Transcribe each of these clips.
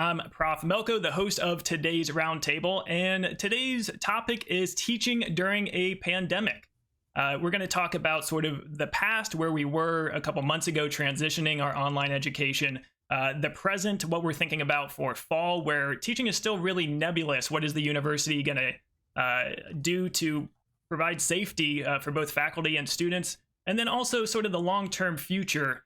I'm Prof. Melko, the host of today's roundtable, and today's topic is teaching during a pandemic. We're going to talk about sort of the past, where we were a couple months ago transitioning our online education, the present, what we're thinking about for fall, where teaching is still really nebulous. What is the university going to do to provide safety for both faculty and students? And then also sort of the long-term future.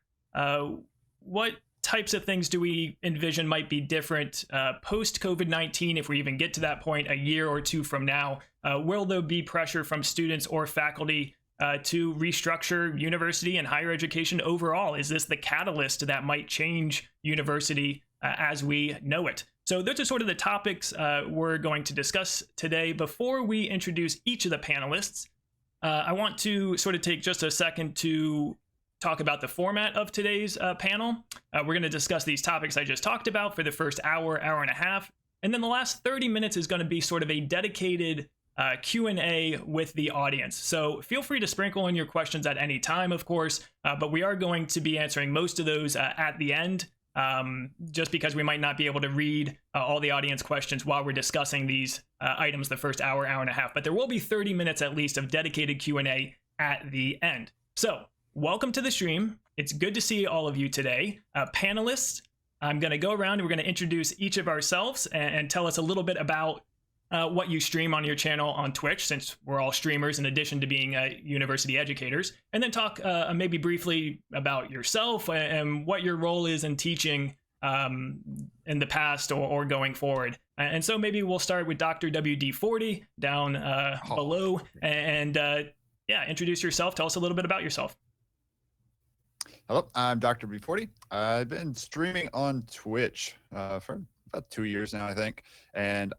What types of things do we envision might be different post COVID-19, if we even get to that point a year or two from now? Will there be pressure from students or faculty to restructure university and higher education overall? Is this the catalyst that might change university as we know it? So those are sort of the topics we're going to discuss today. Before we introduce each of the panelists, I want to sort of take just a second to talk about the format of today's panel. We're going to discuss these topics I just talked about for the first hour, hour and a half. And then the last 30 minutes is going to be sort of a dedicated Q&A with the audience. So feel free to sprinkle in your questions at any time, of course, but we are going to be answering most of those at the end, just because we might not be able to read all the audience questions while we're discussing these items the first hour, hour and a half. But there will be 30 minutes at least of dedicated Q&A at the end. So welcome to the stream. It's good to see all of you today. Panelists, I'm going to go around and we're going to introduce each of ourselves and tell us a little bit about what you stream on your channel on Twitch, since we're all streamers in addition to being university educators, and then talk maybe briefly about yourself and what your role is in teaching in the past or going forward. And so maybe we'll start with Dr. WD40 down below and introduce yourself. Tell us a little bit about yourself. Hello, I'm Dr. B40. I've been streaming on Twitch for about 2 years now, I think, and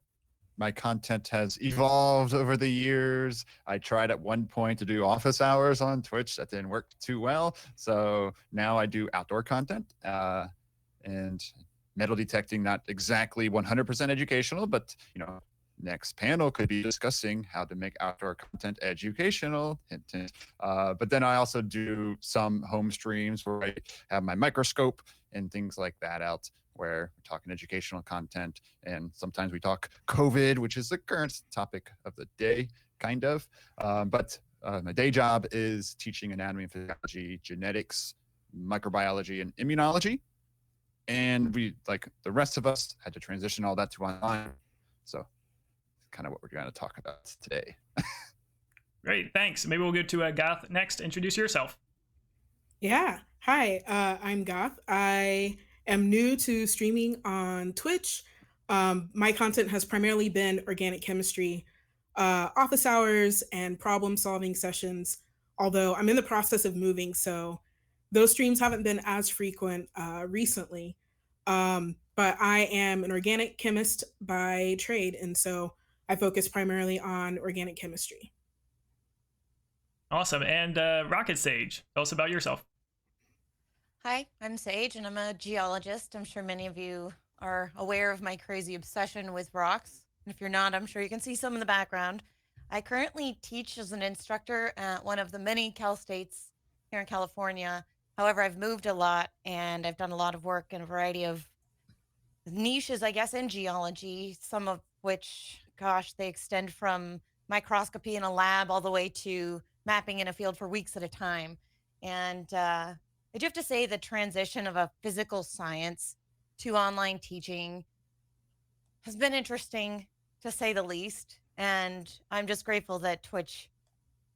my content has evolved over the years. I tried at one point to do office hours on Twitch. That didn't work too well, so now I do outdoor content and metal detecting, not exactly 100% educational, but next panel could be discussing how to make outdoor content educational. But then I also do some home streams where I have my microscope and things like that out, where we're talking educational content. And sometimes we talk COVID, which is the current topic of the day, kind of. But my day job is teaching anatomy and physiology, genetics, microbiology, and immunology. And we, like the rest of us, had to transition all that to online. So kind of what we're going to talk about today. Great, thanks. Maybe we'll go to Goth next. Introduce yourself. Yeah, hi, I'm Goth. I am new to streaming on Twitch. My content has primarily been organic chemistry, office hours, and problem-solving sessions, although I'm in the process of moving, so those streams haven't been as frequent recently. But I am an organic chemist by trade, and so I focus primarily on organic chemistry. Awesome. And Rocket Sage, tell us about yourself. Hi, I'm Sage, and I'm a geologist. I'm sure many of you are aware of my crazy obsession with rocks. And if you're not, I'm sure you can see some in the background. I currently teach as an instructor at one of the many Cal States here in California. However, I've moved a lot, and I've done a lot of work in a variety of niches, I guess, in geology, some of which, gosh, they extend from microscopy in a lab all the way to mapping in a field for weeks at a time. And I do have to say the transition of a physical science to online teaching has been interesting, to say the least. And I'm just grateful that Twitch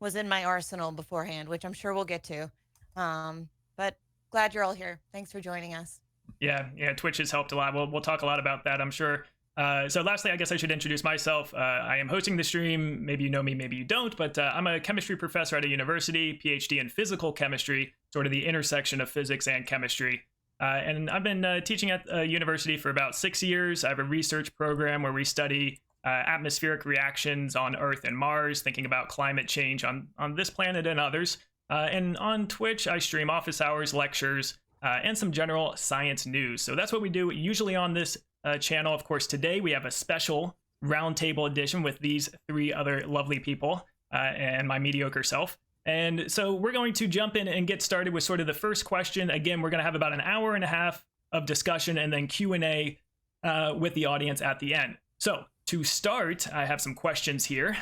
was in my arsenal beforehand, which I'm sure we'll get to. But glad you're all here. Thanks for joining us. Yeah, Twitch has helped a lot. We'll talk a lot about that, I'm sure. So lastly, I guess I should introduce myself. I am hosting the stream. Maybe you know me, maybe you don't, but I'm a chemistry professor at a university, PhD in physical chemistry, sort of the intersection of physics and chemistry. And I've been teaching at a university for about 6 years. I have a research program where we study atmospheric reactions on Earth and Mars, thinking about climate change on this planet and others. And on Twitch, I stream office hours, lectures, and some general science news. So that's what we do usually on this channel. Of course, today we have a special roundtable edition with these three other lovely people and my mediocre self. And so we're going to jump in and get started with sort of the first question. Again, we're going to have about an hour and a half of discussion and then Q&A with the audience at the end. So to start, I have some questions here.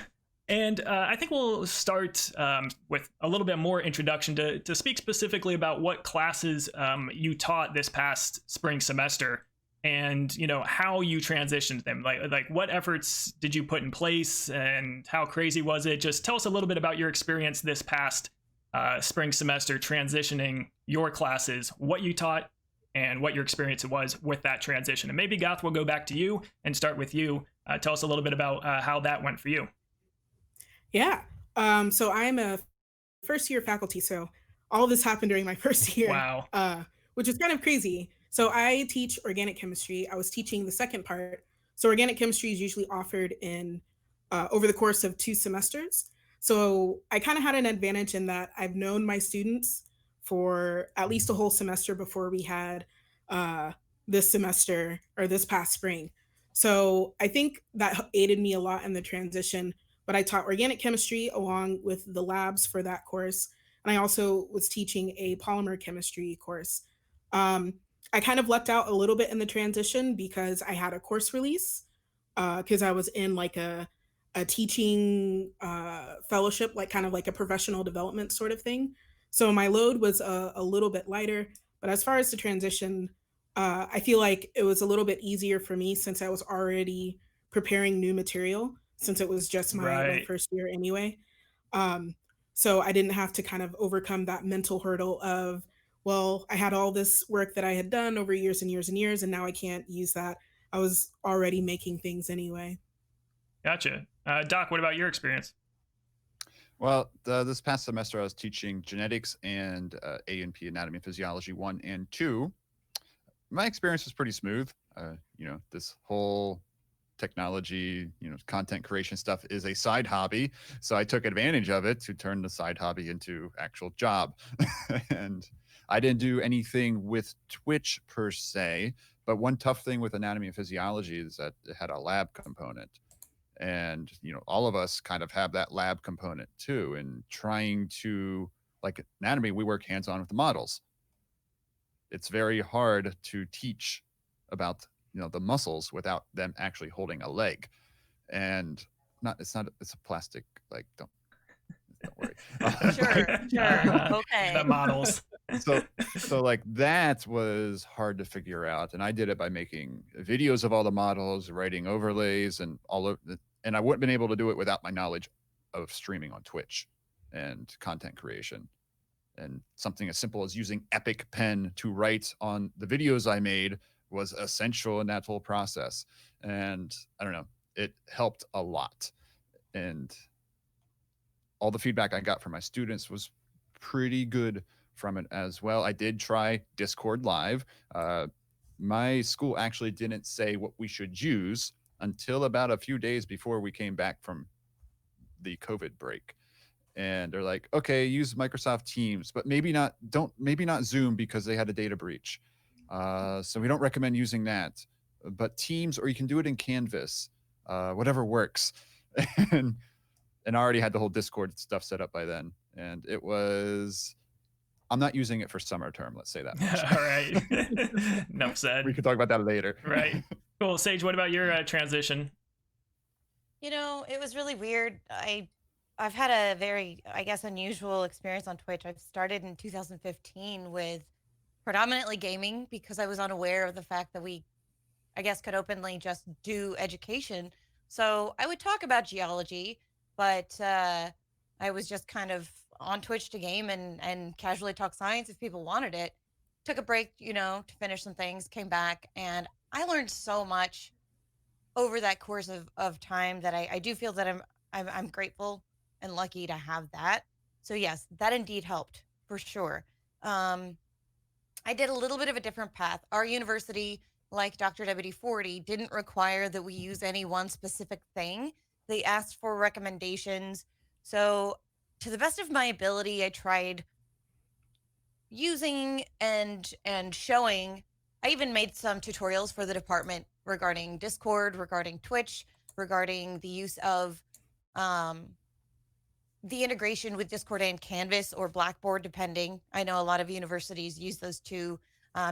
And I think we'll start with a little bit more introduction to speak specifically about what classes you taught this past spring semester, and how you transitioned them. Like what efforts did you put in place, and how crazy was it? Just tell us a little bit about your experience this past spring semester transitioning your classes, what you taught, and what your experience was with that transition. And maybe Goth, we'll go back to you and start with you. Tell us a little bit about how that went for you. Yeah. So I'm a first year faculty. So all of this happened during my first year, Wow. which is kind of crazy. So I teach organic chemistry. I was teaching the second part. So organic chemistry is usually offered in over the course of 2 semesters. So I kind of had an advantage in that I've known my students for at least a whole semester before we had this semester or this past spring. So I think that aided me a lot in the transition. But I taught organic chemistry along with the labs for that course. And I also was teaching a polymer chemistry course. I kind of lucked out a little bit in the transition because I had a course release because I was in like a teaching fellowship, like kind of like a professional development sort of thing. So my load was a little bit lighter. But as far as the transition, I feel like it was a little bit easier for me since I was already preparing new material, since it was just my Right. first year anyway. Um, so I didn't have to kind of overcome that mental hurdle of, well, I had all this work that I had done over years and years and years, and now I can't use that. I was already making things anyway. Gotcha. Doc, what about your experience? Well, this past semester I was teaching genetics and A&P, anatomy and physiology 1 and 2. My experience was pretty smooth. This whole technology, content creation stuff is a side hobby. So I took advantage of it to turn the side hobby into actual job. And I didn't do anything with Twitch per se, but one tough thing with anatomy and physiology is that it had a lab component. And, all of us kind of have that lab component too. And trying to, like anatomy, we work hands-on with the models. It's very hard to teach about the muscles without them actually holding a leg. And it's a plastic, like don't worry. Sure. Okay. The models. So like that was hard to figure out, and I did it by making videos of all the models, writing overlays, and all of it. And I wouldn't have been able to do it without my knowledge of streaming on Twitch and content creation. And something as simple as using Epic Pen to write on the videos I made was essential in that whole process. And I don't know, it helped a lot. And all the feedback I got from my students was pretty good from it as well. I did try Discord Live. My school actually didn't say what we should use until about a few days before we came back from the COVID break. And they're like, okay, use Microsoft Teams, but maybe not Zoom because they had a data breach. So we don't recommend using that, but Teams, or you can do it in Canvas, whatever works. and I already had the whole Discord stuff set up by then. And I'm not using it for summer term. Let's say that much. All right. Enough said. We can talk about that later. Right. Cool. Sage, what about your transition? It was really weird. I've had a very, I guess, unusual experience on Twitch. I've started in 2015 with predominantly gaming because I was unaware of the fact that we, I guess, could openly just do education. So I would talk about geology, but I was just kind of on Twitch to game and casually talk science if people wanted it. Took a break, to finish some things, came back, and I learned so much over that course of time that I do feel that I'm grateful and lucky to have that. So yes, that indeed helped for sure. I did a little bit of a different path. Our university, like Dr. WD-40, didn't require that we use any one specific thing. They asked for recommendations. So to the best of my ability, I tried using and showing. I even made some tutorials for the department regarding Discord, regarding Twitch, regarding the use of the integration with Discord and Canvas or Blackboard, depending. I know a lot of universities use those two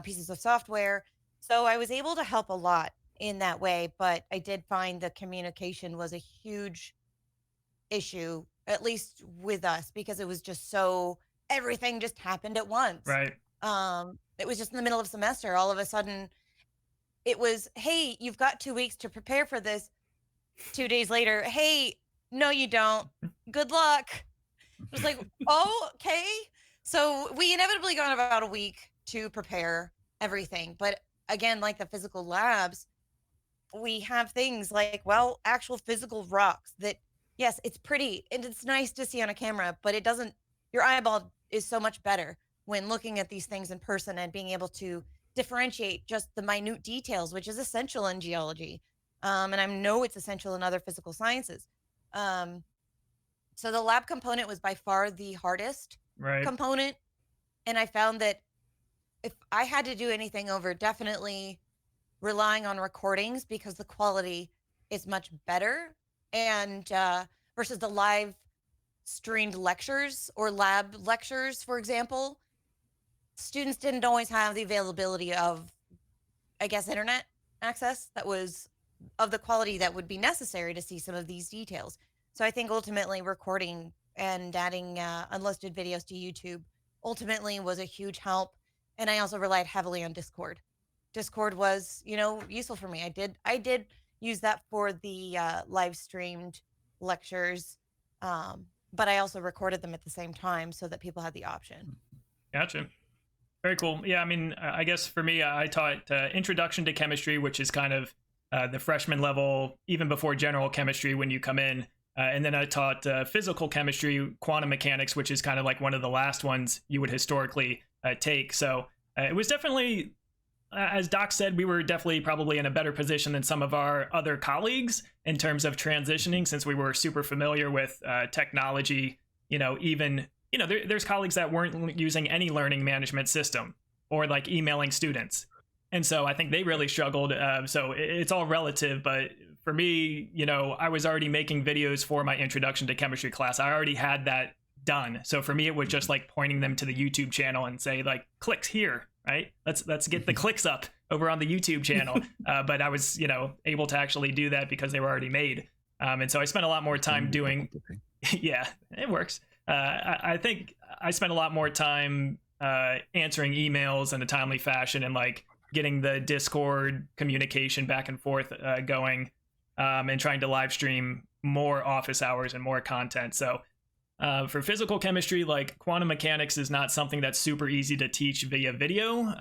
pieces of software. So I was able to help a lot. in that way, but I did find the communication was a huge issue, at least with us, because it was just so everything just happened at once. Right. It was just in the middle of semester. All of a sudden, it was, hey, you've got 2 weeks to prepare for this. 2 days later, hey, no, you don't. Good luck. It was like, oh, okay. So we inevitably got about a week to prepare everything. But again, like the physical labs, we have things like, well, actual physical rocks that, yes, it's pretty and it's nice to see on a camera, but it doesn't, your eyeball is so much better when looking at these things in person and being able to differentiate just the minute details, which is essential in geology. And I know it's essential in other physical sciences. Um, so the lab component was by far the hardest Right. component. And I found that if I had to do anything over, definitely relying on recordings because the quality is much better and versus the live streamed lectures or lab lectures, for example. Students didn't always have the availability of, I guess, internet access that was of the quality that would be necessary to see some of these details. So I think ultimately recording and adding unlisted videos to YouTube ultimately was a huge help. And I also relied heavily on Discord. Discord was, useful for me. I did use that for the live streamed lectures, but I also recorded them at the same time so that people had the option. Gotcha. Very cool. Yeah, I mean, I guess for me, I taught Introduction to Chemistry, which is kind of the freshman level, even before general chemistry when you come in. And then I taught physical chemistry, quantum mechanics, which is kind of like one of the last ones you would historically take. So it was definitely, as Doc said, we were definitely probably in a better position than some of our other colleagues in terms of transitioning, since we were super familiar with technology, even there's colleagues that weren't using any learning management system or like emailing students. And so I think they really struggled. So it's all relative. But for me, I was already making videos for my Introduction to Chemistry class. I already had that done. So for me, it was just like pointing them to the YouTube channel and say like, clicks here, right? Let's get the clicks up over on the YouTube channel. But I was, able to actually do that because they were already made. And so I spent a lot more time doing, yeah, it works. I think I spent a lot more time answering emails in a timely fashion and like getting the Discord communication back and forth going, and trying to live stream more office hours and more content. So for physical chemistry, like quantum mechanics is not something that's super easy to teach via video.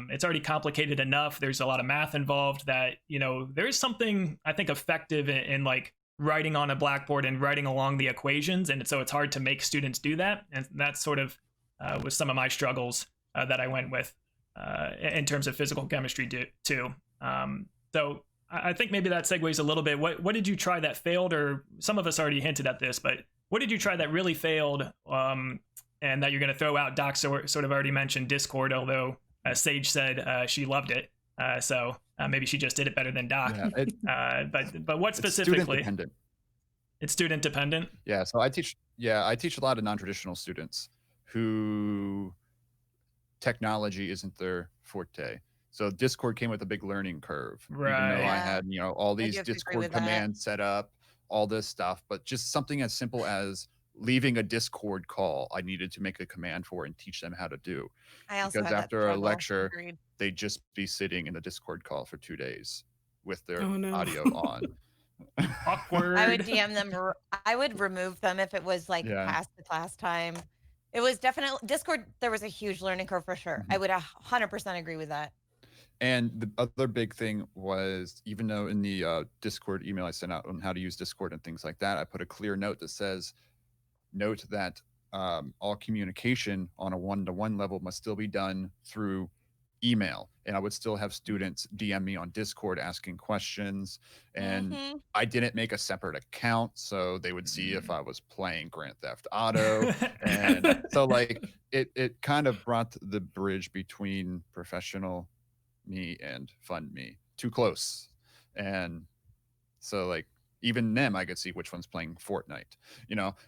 It's already complicated enough. There's a lot of math involved that, there is something I think effective in like writing on a blackboard and writing along the equations. And so it's hard to make students do that. And that's sort of was some of my struggles that I went with in terms of physical chemistry too. So I think maybe that segues a little bit. What did you try that failed? Or some of us already hinted at this, but what did you try that really failed and that you're going to throw out? Doc sort of already mentioned Discord, although Sage said she loved it. So maybe she just did it better than Doc. Yeah, but what specifically? Student dependent. It's student dependent? Yeah, so I teach a lot of non-traditional students who technology isn't their forte. So Discord came with a big learning curve. Right. Even though I Yeah. had, all I do these have to agree Discord with that. commands set up, all this stuff, but just something as simple as leaving a Discord call, I needed to make a command for and teach them how to do. I also Because had that after a struggle. lecture, Agreed. they'd just be sitting in the Discord call for 2 days with their Oh, no. audio on. Awkward. I would DM them. I would remove them if it was like Yeah. past the class time. It was definitely Discord. There was a huge learning curve for sure. Mhm. I would 100% agree with that. And the other big thing was, even though in the Discord email I sent out on how to use Discord and things like that, I put a clear note that says, note that all communication on a one-to-one level must still be done through email. And I would still have students DM me on Discord asking questions. And Mhm. I didn't make a separate account, so they would see if I was playing Grand Theft Auto. And so like it kind of brought the bridge between professional me and fund me too close. And so like even them, I could see which one's playing Fortnite,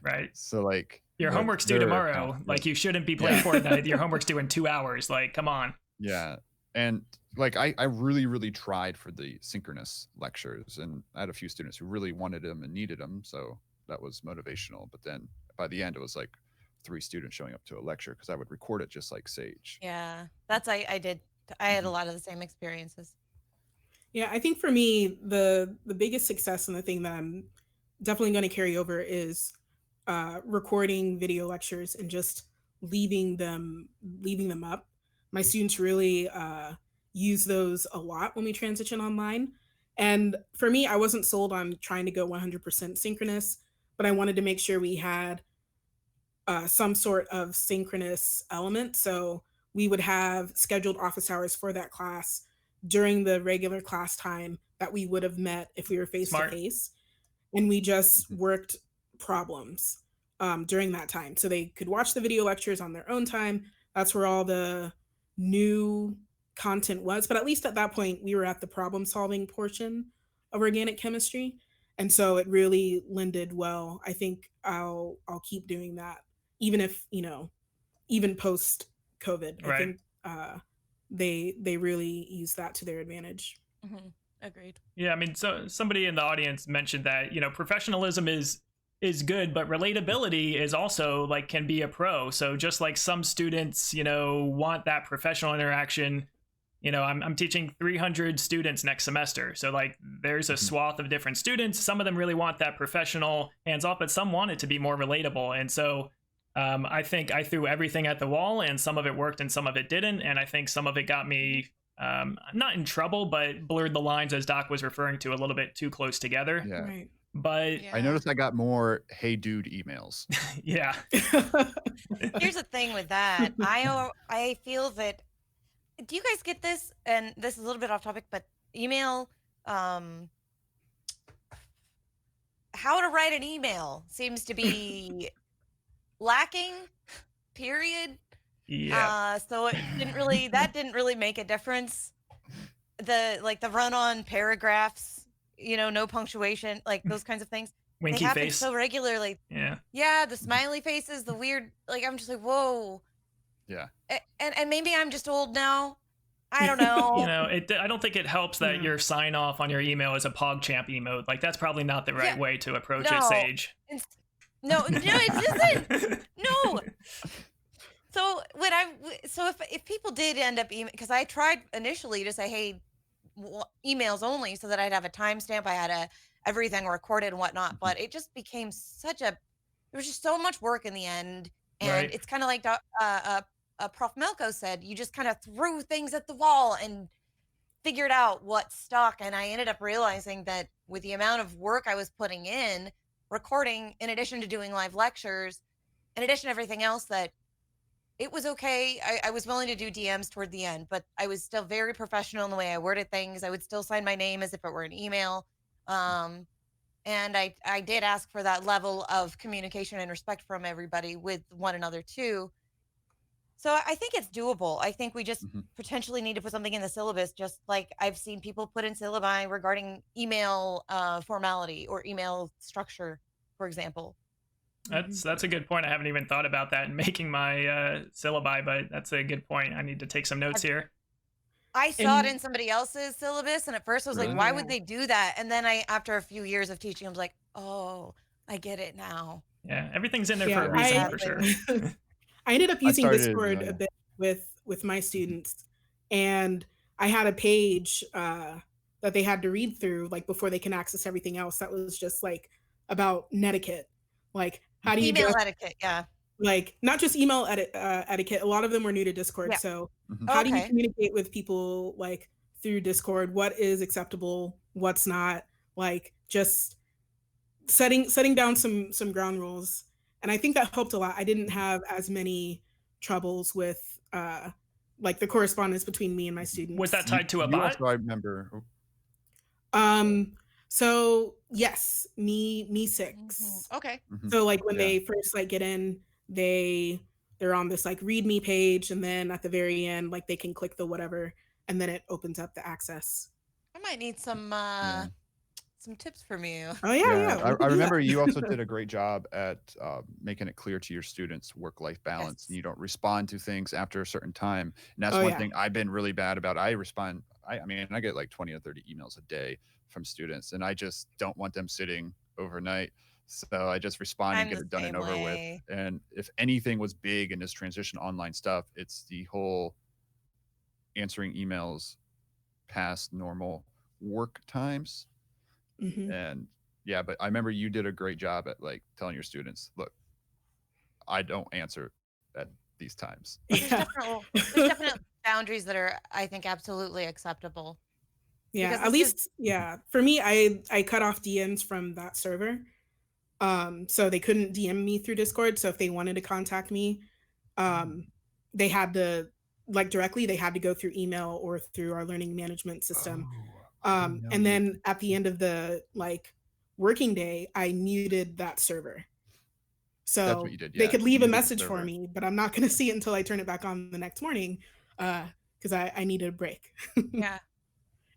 Right. so like Your their- homework's due their tomorrow. account Like was- you shouldn't be playing Yeah. Fortnite. Your homework's due in 2 hours. Like, come on. yeah. And like I really, really tried for the synchronous lectures, and I had a few students who really wanted them and needed them. So that was motivational. But then by the end, it was like 3 students showing up to a lecture because I would record it just like Sage. Yeah, that's I did. I had a Mhm. lot of the same experiences. Yeah, I think for me, the biggest success and the thing that I'm definitely going to carry over is recording video lectures and just leaving them up. My students really use those a lot when we transition online. And for me, I wasn't sold on trying to go 100% synchronous, but I wanted to make sure we had some sort of synchronous element. So we would have scheduled office hours for that class during the regular class time that we would have met if we were face to Smart. face. And we just Mhm. worked problems during that time. So they could watch the video lectures on their own time. That's where all the new content was. But at least at that point, we were at the problem solving portion of organic chemistry. And so it really lended well. I think I'll keep doing that, even if, even post COVID. I Right. think they really use that to their advantage. Hmm. Agreed. Yeah, I mean, so somebody in the audience mentioned that, professionalism is good, but relatability is also like can be a pro. So just like some students, want that professional interaction, I'm teaching 300 students next semester. So like there's a Mhm. swath of different students. Some of them really want that professional hands off, but some want it to be more relatable. And so I think I threw everything at the wall, and some of it worked and some of it didn't. And I think some of it got me not in trouble, but blurred the lines, as Doc was referring to, a little bit too close together. Yeah. Right. But I noticed I got more "Hey dude" emails. yeah, Here's the thing with that. I feel that. Do you guys get this? And this is a little bit off topic, but email. Um, how to write an email seems to be lacking. Period. yeah, So it didn't really. That didn't really make a difference. The run-on paragraphs, no punctuation, like those kinds of things. They winky happen face. so regularly. Yeah, Yeah, the smiley faces, the weird, like I'm just like, whoa. Yeah. And maybe I'm just old now. I don't know. I don't think it helps that Yeah. your sign off on your email is a PogChamp emote. Like that's probably not the right Yeah, way to approach it, no. Sage. No, it isn't. No. So if people did end up because I tried initially to say, hey, emails only, so that I'd have a timestamp, I had everything recorded and whatnot, Mhm. but it just became there was just so much work in the end, and Right. it's kind of like Prof. Melko said, you just kind of threw things at the wall and figured out what stuck. And I ended up realizing that with the amount of work I was putting in recording, in addition to doing live lectures, in addition to everything else, that it was okay. I was willing to do DMs toward the end, but I was still very professional in the way I worded things. I would still sign my name as if it were an email. Um, and I did ask for that level of communication and respect from everybody with one another too. So I think it's doable. I think we just Mhm. potentially need to put something in the syllabus, just like I've seen people put in syllabi regarding email formality or email structure, for example. That's a good point. I haven't even thought about that in making my syllabi, but that's a good point. I need to take some notes here. I saw it And in somebody else's syllabus, and at first I was like, Really? why yeah. would they do that? And then after a few years of teaching, I was like, oh, I get it now. Yeah, everything's in there for Yeah, a reason, for Sadly. sure. I ended up I using started. Discord a bit with my Mhm. students, and I had a page that they had to read through, like before they can access everything else. That was just like about netiquette, like how do you Email dress, etiquette. Yeah. like not just email etiquette. A lot of them were new to Discord, Yeah. so Mhm. how do you Okay. communicate with people like through Discord? What is acceptable? What's not? Like just setting down some ground rules, and I think that helped a lot. I didn't have as many troubles with like the correspondence between me and my Was that students. tied to a You bot? also, I remember. So yes, me Mhm. 6. Okay. Mhm. So like when Yeah. they first like get in, they're on this like readme page, and then at the very end like they can click the whatever, and then it opens up the access. I might need Yeah. some tips from you. Oh yeah. I we can do remember that. you also did a great job at making it clear to your students work-life balance, and Yes. you don't respond to things after a certain time. And that's Oh one yeah. thing I've been really bad about. I mean, I get like 20 or 30 emails a day from students, and I just don't want them sitting overnight. So I just respond and I'm get the it done and same over with. way. And if anything was big in this transition online stuff, it's the whole answering emails past normal work times. Hmm. And yeah, but I remember you did a great job at like telling your students, look, I don't answer at these times. There's Yeah. definite boundaries that are, I think, absolutely acceptable. Yeah. Because At this is least, yeah. For me, I cut off DMs from that server. So they couldn't DM me through Discord. So if they wanted to contact me, they had to like directly, they had to go through email or through our learning management system. I didn't know And you then did at the end of the like working day, I muted that server. That's what So you did. they Yeah. could leave a Muted the message for server. me, but I'm not going to see it until I turn it back on the next morning because I needed a break. yeah.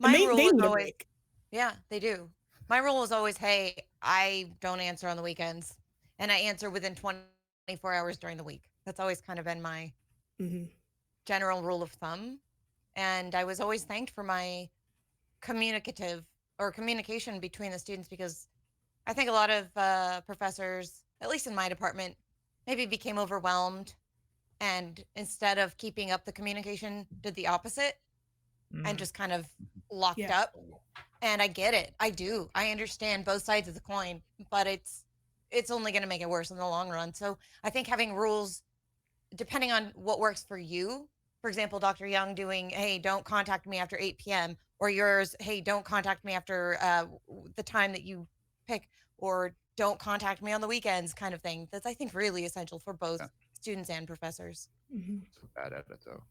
And My they rule is need a always break. yeah, they do. My rule is always, hey, I don't answer on the weekends, and I answer within 24 hours during the week. That's always kind of been my Hmm. general rule of thumb. And I was always thanked for my communication between the students, because I think a lot of professors, at least in my department, maybe became overwhelmed, and instead of keeping up the communication, did the opposite and just kind of locked Yeah. up. And I get it. I do. I understand both sides of the coin, but it's only going to make it worse in the long run. So I think having rules, depending on what works for you. For example, Dr. Young doing, hey, don't contact me after 8 p.m. or yours, hey, don't contact me after the time that you pick, or don't contact me on the weekends, kind of thing. That's, I think, really essential for both Yeah. students and professors. Hmm. So bad at it though.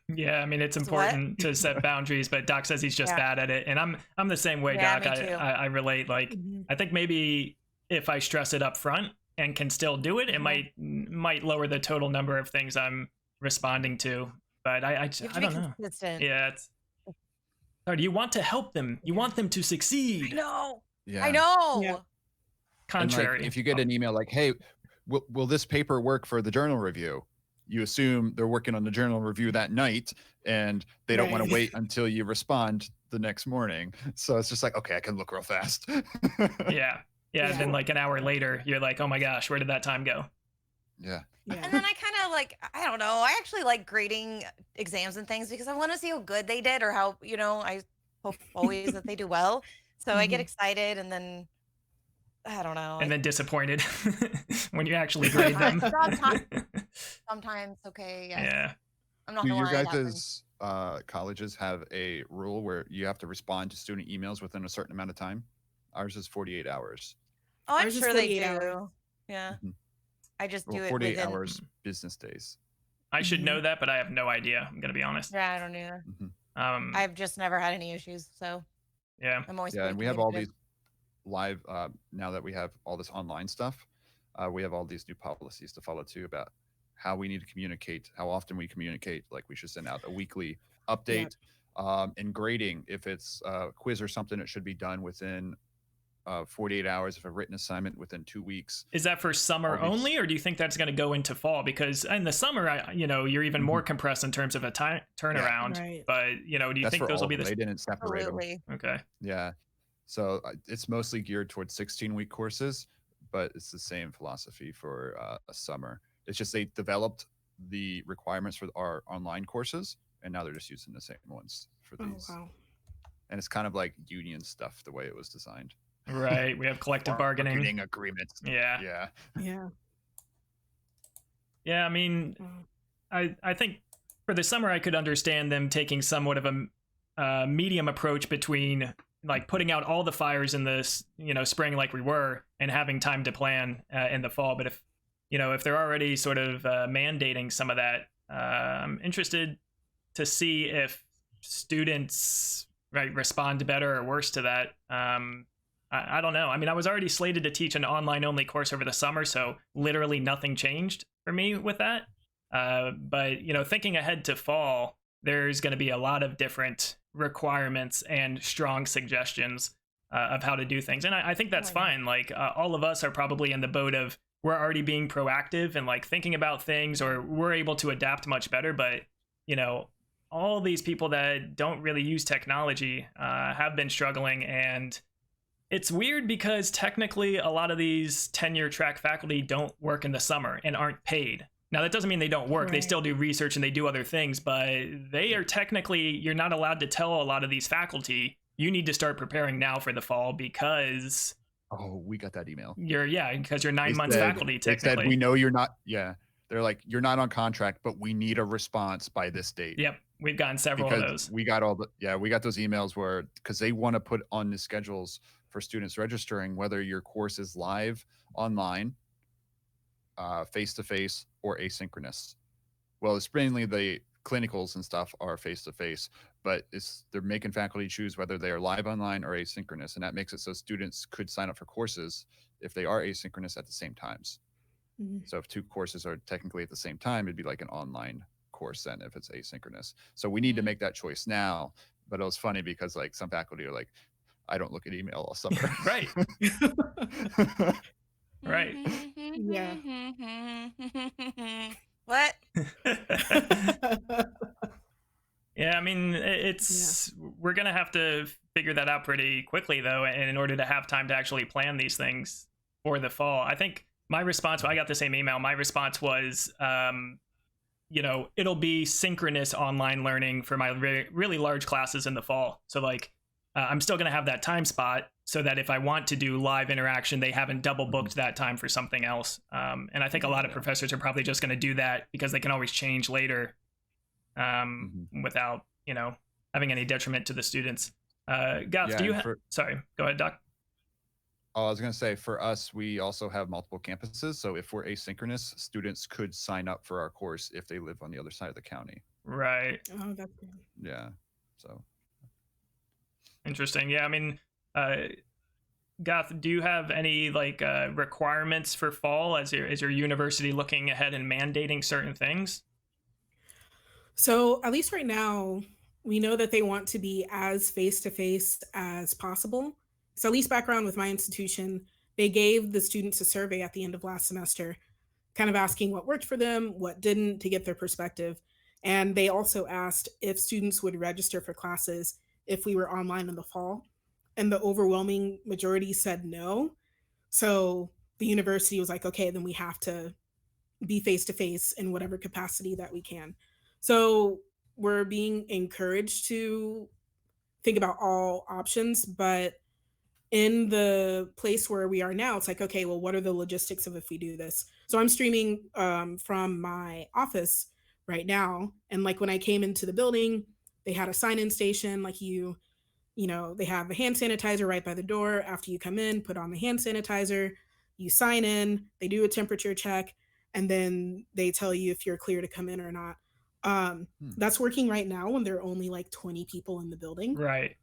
Yeah, I mean it's So what? important to set boundaries, but Doc says he's just Yeah. bad at it, and I'm the same way, Yeah, Doc. me too. I relate. Like Hmm. I think maybe if I stress it up front and can still do it, it might lower the total number of things I'm responding to. But I You have to I be don't know. consistent. Yeah, it's hard. You want to help them. You want them to I succeed. know. Yeah. I know. Yeah. And Contrary. like if you get an email like, hey, will this paper work for the journal review? You assume they're working on the journal review that night, and they don't want Right. to wait until you respond the next morning. So it's just like, okay, I can look real fast. Yeah. Yeah. And then Yeah. like an hour later, you're like, oh my gosh, where did that time go? Yeah. Yeah. And then I kind of like, I don't know, I actually like grading exams and things because I want to see how good they did, or how, I hope always that they do well. So I get Mhm. excited, and then I don't know. And then disappointed when you actually grade them. Sometimes, okay, yes. Yeah. I'm not Do gonna your lie, it happens. guys' colleges have a rule where you have to respond to student emails within a certain amount of time? Ours is 48 hours. Oh, I'm Ours is sure they 48 do. hours. Yeah. Mhm. I just Well, do it 48 within. hours business days. I should Mhm. know that, but I have no idea. I'm gonna be honest. Yeah, I don't either. Mhm. I've just never had any issues, so Yeah. I'm always Yeah, pretty and we have all communicative. these live now that we have all this online stuff. We have all these new policies to follow too about how we need to communicate, how often we communicate. Like we should send out a weekly update. And grading, if it's a quiz or something, it should be done within 48 hours. If a written assignment, within 2 weeks. Is that for summer All these- only, or do you think that's going to go into fall? Because in the summer, you're even more compressed in terms of a time turnaround. Right. But do you That's think for those all will be of them. the They didn't separate them. Absolutely. okay? Yeah. So it's mostly geared towards 16-week courses, but it's the same philosophy for a summer. It's just they developed the requirements for our online courses, and now they're just using the same ones for Oh these. wow. And it's kind of like union stuff the way it was designed. Right. We have collective bargaining. Agreements. Yeah. Yeah. Yeah. Yeah. I mean, Wow. I think for the summer, I could understand them taking somewhat of a medium approach between like putting out all the fires in this, spring like we were, and having time to plan in the fall. But if they're already sort of mandating some of that, I'm interested to see if students respond better or worse to that. I don't know. I mean, I was already slated to teach an online only course over the summer, so literally nothing changed for me with that. But thinking ahead to fall, there's going to be a lot of different requirements and strong suggestions. of how to do things. And I think that's Oh, I know. fine. Like all of us are probably in the boat of we're already being proactive and like thinking about things, or we're able to adapt much better. But, you know, all these people that don't really use technology have been struggling. And it's weird because technically a lot of these tenure track faculty don't work in the summer and aren't paid. Now, that doesn't mean they don't work. They Right. still do research and they do other things, but they are technically, you're not allowed to tell a lot of these faculty, you need to start preparing now for the fall because Oh, we got that email. because you're 9 They months said- faculty They said, technically. we know you're not. Yeah. They're like, you're not on contract, but we need a response by this date. Yep, we've gotten several of Because those. we got we got those emails where, because they want to put on the schedules for students registering whether your course is live, online, face-to-face, or asynchronous. Well, it's mainly the clinicals and stuff are face-to-face, but they're making faculty choose whether they are live, online, or asynchronous, and that makes it so students could sign up for courses if they are asynchronous at the same times. Mhm. So if two courses are technically at the same time, it'd be like an online course then if it's asynchronous. So we need to make that choice now. But it was funny because like some faculty are like, I don't look at email all summer. Right. Right. Yeah. What? Yeah, I mean, it's we're gonna have to figure that out pretty quickly, though, and in order to have time to actually plan these things for the fall. I think my response, I got the same email. My response was, you know, it'll be synchronous online learning for my really large classes in the fall. So, like, I'm still gonna have that time spot so that if I want to do live interaction, they haven't double booked that time for something else. And I think a lot of professors are probably just gonna do that because they can always change later. Without, you know, having any detriment to the students. Goth, do you sorry, go ahead, Doc. Oh, I was going to say, for us, we also have multiple campuses. So if we're asynchronous, students could sign up for our course if they live on the other side of the county. Right. Oh, that's good. Yeah. So interesting. Yeah, I mean, Goth, do you have any like requirements for fall as your university looking ahead and mandating certain things? So at least right now, we know that they want to be as face-to-face as possible. So at least background with my institution, they gave the students a survey at the end of last semester, kind of asking what worked for them, what didn't, to get their perspective. And they also asked if students would register for classes if we were online in the fall. And the overwhelming majority said no. So the university was like, okay, then we have to be face-to-face in whatever capacity that we can. So we're being encouraged to think about all options, but in the place where we are now, it's like, okay, well, what are the logistics of if we do this? So I'm streaming from my office right now. And like when I came into the building, they had a sign-in station, like you know, they have a hand sanitizer right by the door. After you come in, put on the hand sanitizer, you sign in, they do a temperature check, and then they tell you if you're clear to come in or not. That's working right now when there are only like 20 people in the building. Right.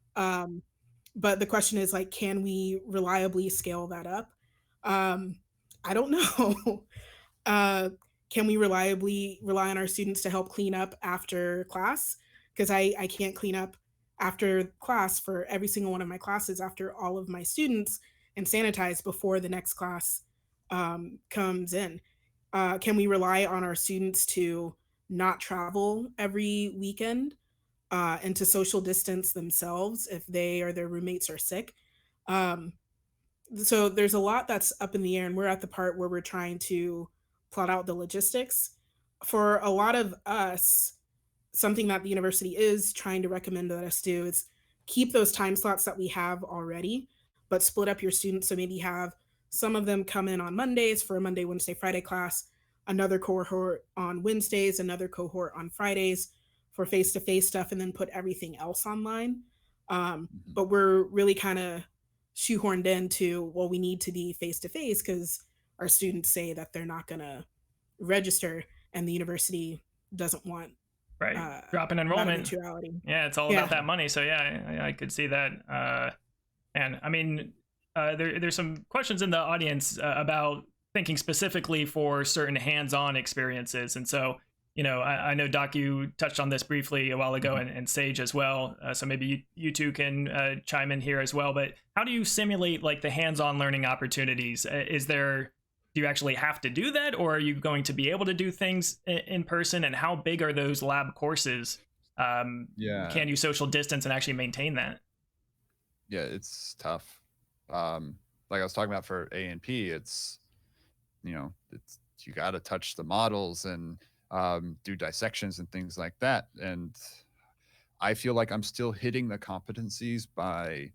But the question is like, can we reliably scale that up? I don't know. Can we reliably rely on our students to help clean up after class? Because I can't clean up after class for every single one of my classes after all of my students and sanitize before the next class comes in. Can we rely on our students to not travel every weekend and to social distance themselves if they or their roommates are sick? So there's a lot that's up in the air, and we're at the part where we're trying to plot out the logistics. For a lot of us, something that the university is trying to recommend that us do is keep those time slots that we have already, but split up your students. So maybe have some of them come in on Mondays for a Monday, Wednesday, Friday class, another cohort on Wednesdays, another cohort on Fridays for face-to-face stuff, and then put everything else online. But we're really kind of shoehorned into, well, we need to be face-to-face because our students say that they're not going to register and the university doesn't want drop in enrollment. Yeah, it's all about that money. So yeah, I could see that. And I mean, there's some questions in the audience about thinking specifically for certain hands-on experiences. And so you know, I know Doc, you touched on this briefly a while ago, and Sage as well. So maybe you two can chime in here as well. But how do you simulate like the hands-on learning opportunities? Do you actually have to do that, or are you going to be able to do things in person? And how big are those lab courses? Can you social distance and actually maintain that? Yeah, it's tough. Like I was talking about for A&P, it's, you know, you got to touch the models and do dissections and things like that. And I feel like I'm still hitting the competencies by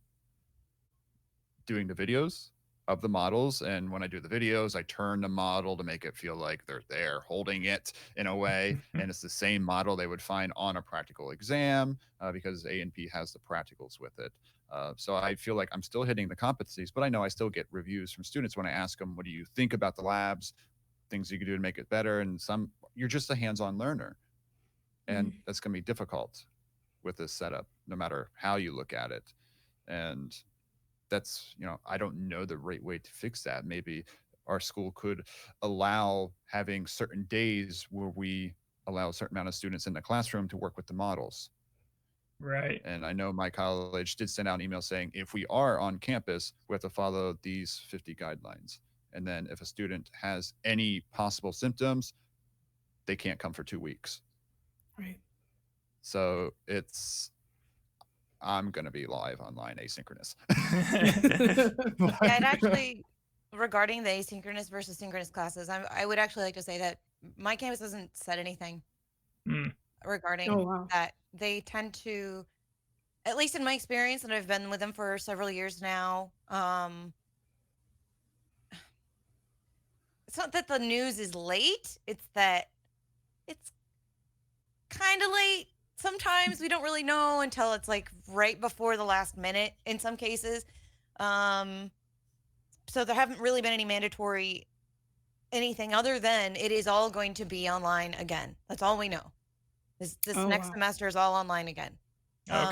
doing the videos of the models. And when I do the videos, I turn the model to make it feel like they're there holding it in a way. And it's the same model they would find on a practical exam because A&P has the practicals with it. So I feel like I'm still hitting the competencies, but I know I still get reviews from students when I ask them, what do you think about the labs, things you could do to make it better? And you're just a hands-on learner. And that's going to be difficult with this setup, no matter how you look at it. And that's, you know, I don't know the right way to fix that. Maybe our school could allow having certain days where we allow a certain amount of students in the classroom to work with the models. Right. And I know my college did send out an email saying, if we are on campus, we have to follow these 50 guidelines. And then if a student has any possible symptoms, they can't come for 2 weeks. Right. So I'm going to be live online asynchronous. I'd actually, regarding the asynchronous versus synchronous classes, I would actually like to say that my campus hasn't said anything regarding that. They tend to, at least in my experience, and I've been with them for several years now, it's not that the news is late, it's that it's kind of late. Sometimes we don't really know until it's like right before the last minute in some cases. So there haven't really been any mandatory anything other than it is all going to be online again. That's all we know. This next semester is all online again,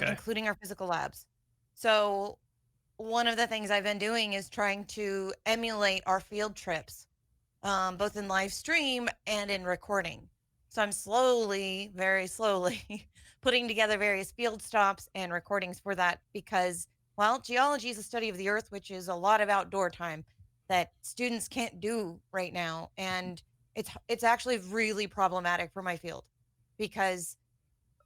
including our physical labs. So one of the things I've been doing is trying to emulate our field trips, both in live stream and in recording. So I'm slowly, very slowly putting together various field stops and recordings for that because, well, geology is a study of the earth, which is a lot of outdoor time that students can't do right now. And it's actually really problematic for my field because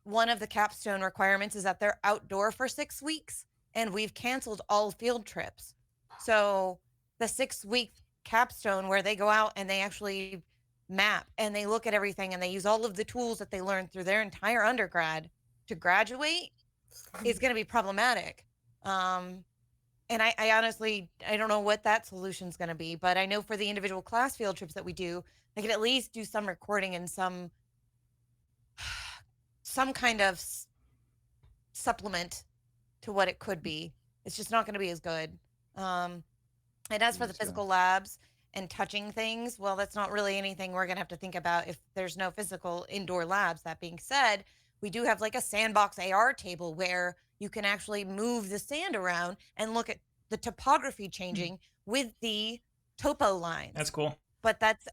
one of the capstone requirements is that they're outdoor for 6 weeks, and we've canceled all field trips. So the 6-week capstone where they go out and they actually map and they look at everything and they use all of the tools that they learned through their entire undergrad to graduate is going to be problematic. And I honestly, I don't know what that solution is going to be, but I know for the individual class field trips that we do, I could at least do some recording and some kind of supplement to what it could be. It's just not going to be as good. And as for the physical labs and touching things, well, that's not really anything we're going to have to think about if there's no physical indoor labs. That being said, we do have like a sandbox AR table where you can actually move the sand around and look at the topography changing with the topo lines. That's cool. But that's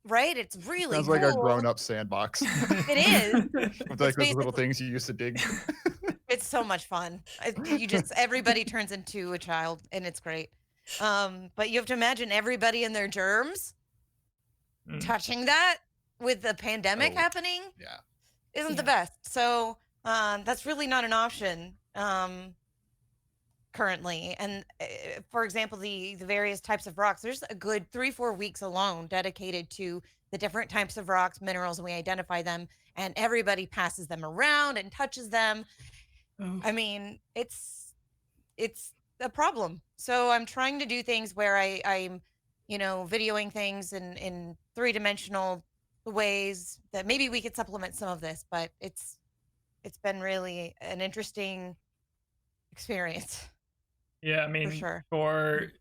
right. It's really Sounds cool. like a grown-up sandbox. It is. With like those little things you used to dig. It's so much fun. Everybody turns into a child, and it's great. But you have to imagine everybody and their germs touching that with the pandemic happening. Yeah. Isn't the best. So that's really not an option currently. And for example, the various types of rocks, there's a good 3-4 weeks alone dedicated to the different types of rocks, minerals, and we identify them, and everybody passes them around and touches them. I mean, it's a problem. So I'm trying to do things where I'm, videoing things in 3-dimensional ways that maybe we could supplement some of this, but it's been really an interesting experience. Yeah, I mean, for sure.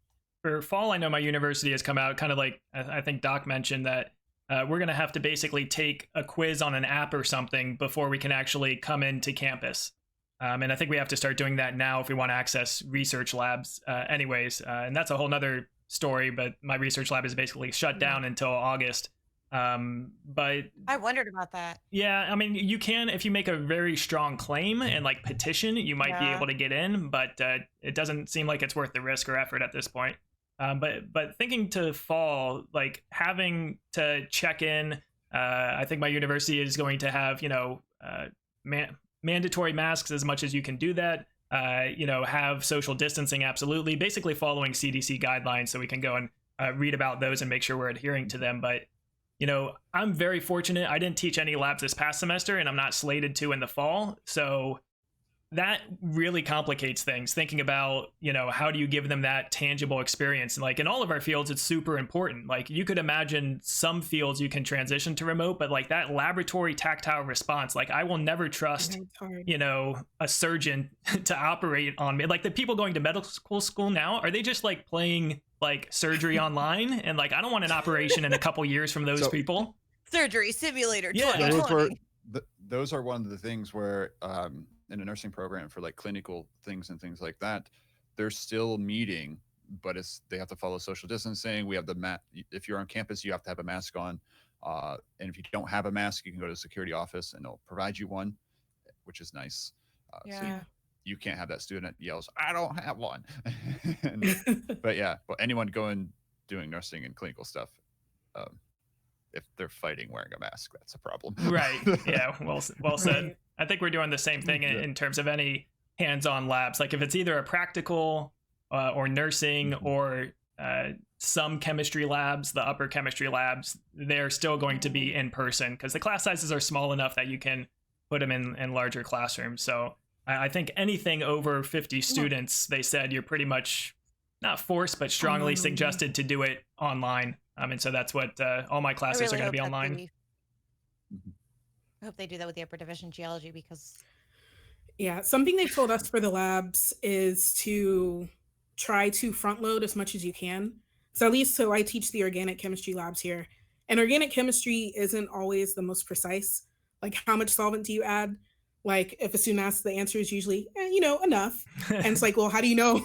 For fall, I know my university has come out kind of like, I think Doc mentioned that we're going to have to basically take a quiz on an app or something before we can actually come into campus. And I think we have to start doing that now if we want to access research labs anyways. And that's a whole nother story, but my research lab is basically shut down until August. But I wondered about that. yeah, I mean, you can, if you make a very strong claim and like petition, you might be Yeah. able to get in, but it doesn't seem like it's worth the risk or effort at this point. But thinking to fall, like having to check in, I think my university is going to have, mandatory masks as much as you can do that. Have social distancing, absolutely. Basically following CDC guidelines so we can go and read about those and make sure we're adhering to them. But I'm very fortunate. I didn't teach any labs this past semester, and I'm not slated to in the fall. So that really complicates things, thinking about, how do you give them that tangible experience? And like in all of our fields, it's super important. Like you could imagine some fields you can transition to remote, but like that laboratory tactile response, like I will never trust, a surgeon to operate on me. Like the people going to medical school now, are they just like playing like surgery online? And like, I don't want an operation in a couple years from those people. Surgery simulator. Yeah. Those are one of the things where, in a nursing program for like clinical things and things like that, they're still meeting, but they have to follow social distancing. We have if you're on campus, you have to have a mask on. And if you don't have a mask, you can go to the security office and they'll provide you one, which is nice. So you can't have that student that yells, "I don't have one." But anyone doing nursing and clinical stuff, if they're fighting wearing a mask, that's a problem. Right. Yeah. Well said. I think we're doing the same thing in terms of any hands-on labs. Like if it's either a practical or nursing or some chemistry labs, the upper chemistry labs, they're still going to be in person because the class sizes are small enough that you can put them in larger classrooms. So I think anything over 50 students, they said you're pretty much not forced, but strongly suggested to do it online. And so that's what all my classes are going to be online. I hope they do that with the upper division geology because... Yeah, something they've told us for the labs is to try to front load as much as you can. So I teach the organic chemistry labs here. And organic chemistry isn't always the most precise. Like how much solvent do you add? Like if a student asks, the answer is usually, enough. And it's like, well, how do you know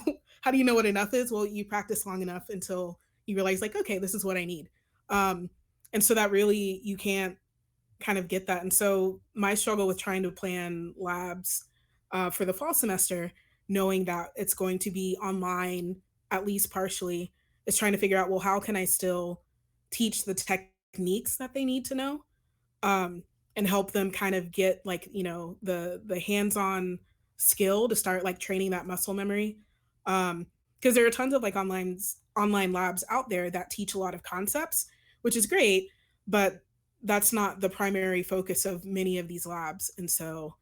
what enough is? Well, you practice long enough until you realize like, okay, this is what I need. And so that really, you can't kind of get that. And so my struggle with trying to plan labs for the fall semester, knowing that it's going to be online, at least partially, is trying to figure out, well, how can I still teach the techniques that they need to know and help them kind of get like, the hands-on skill to start like training that muscle memory. Because there are tons of like online labs out there that teach a lot of concepts, which is great, but that's not the primary focus of many of these labs. And so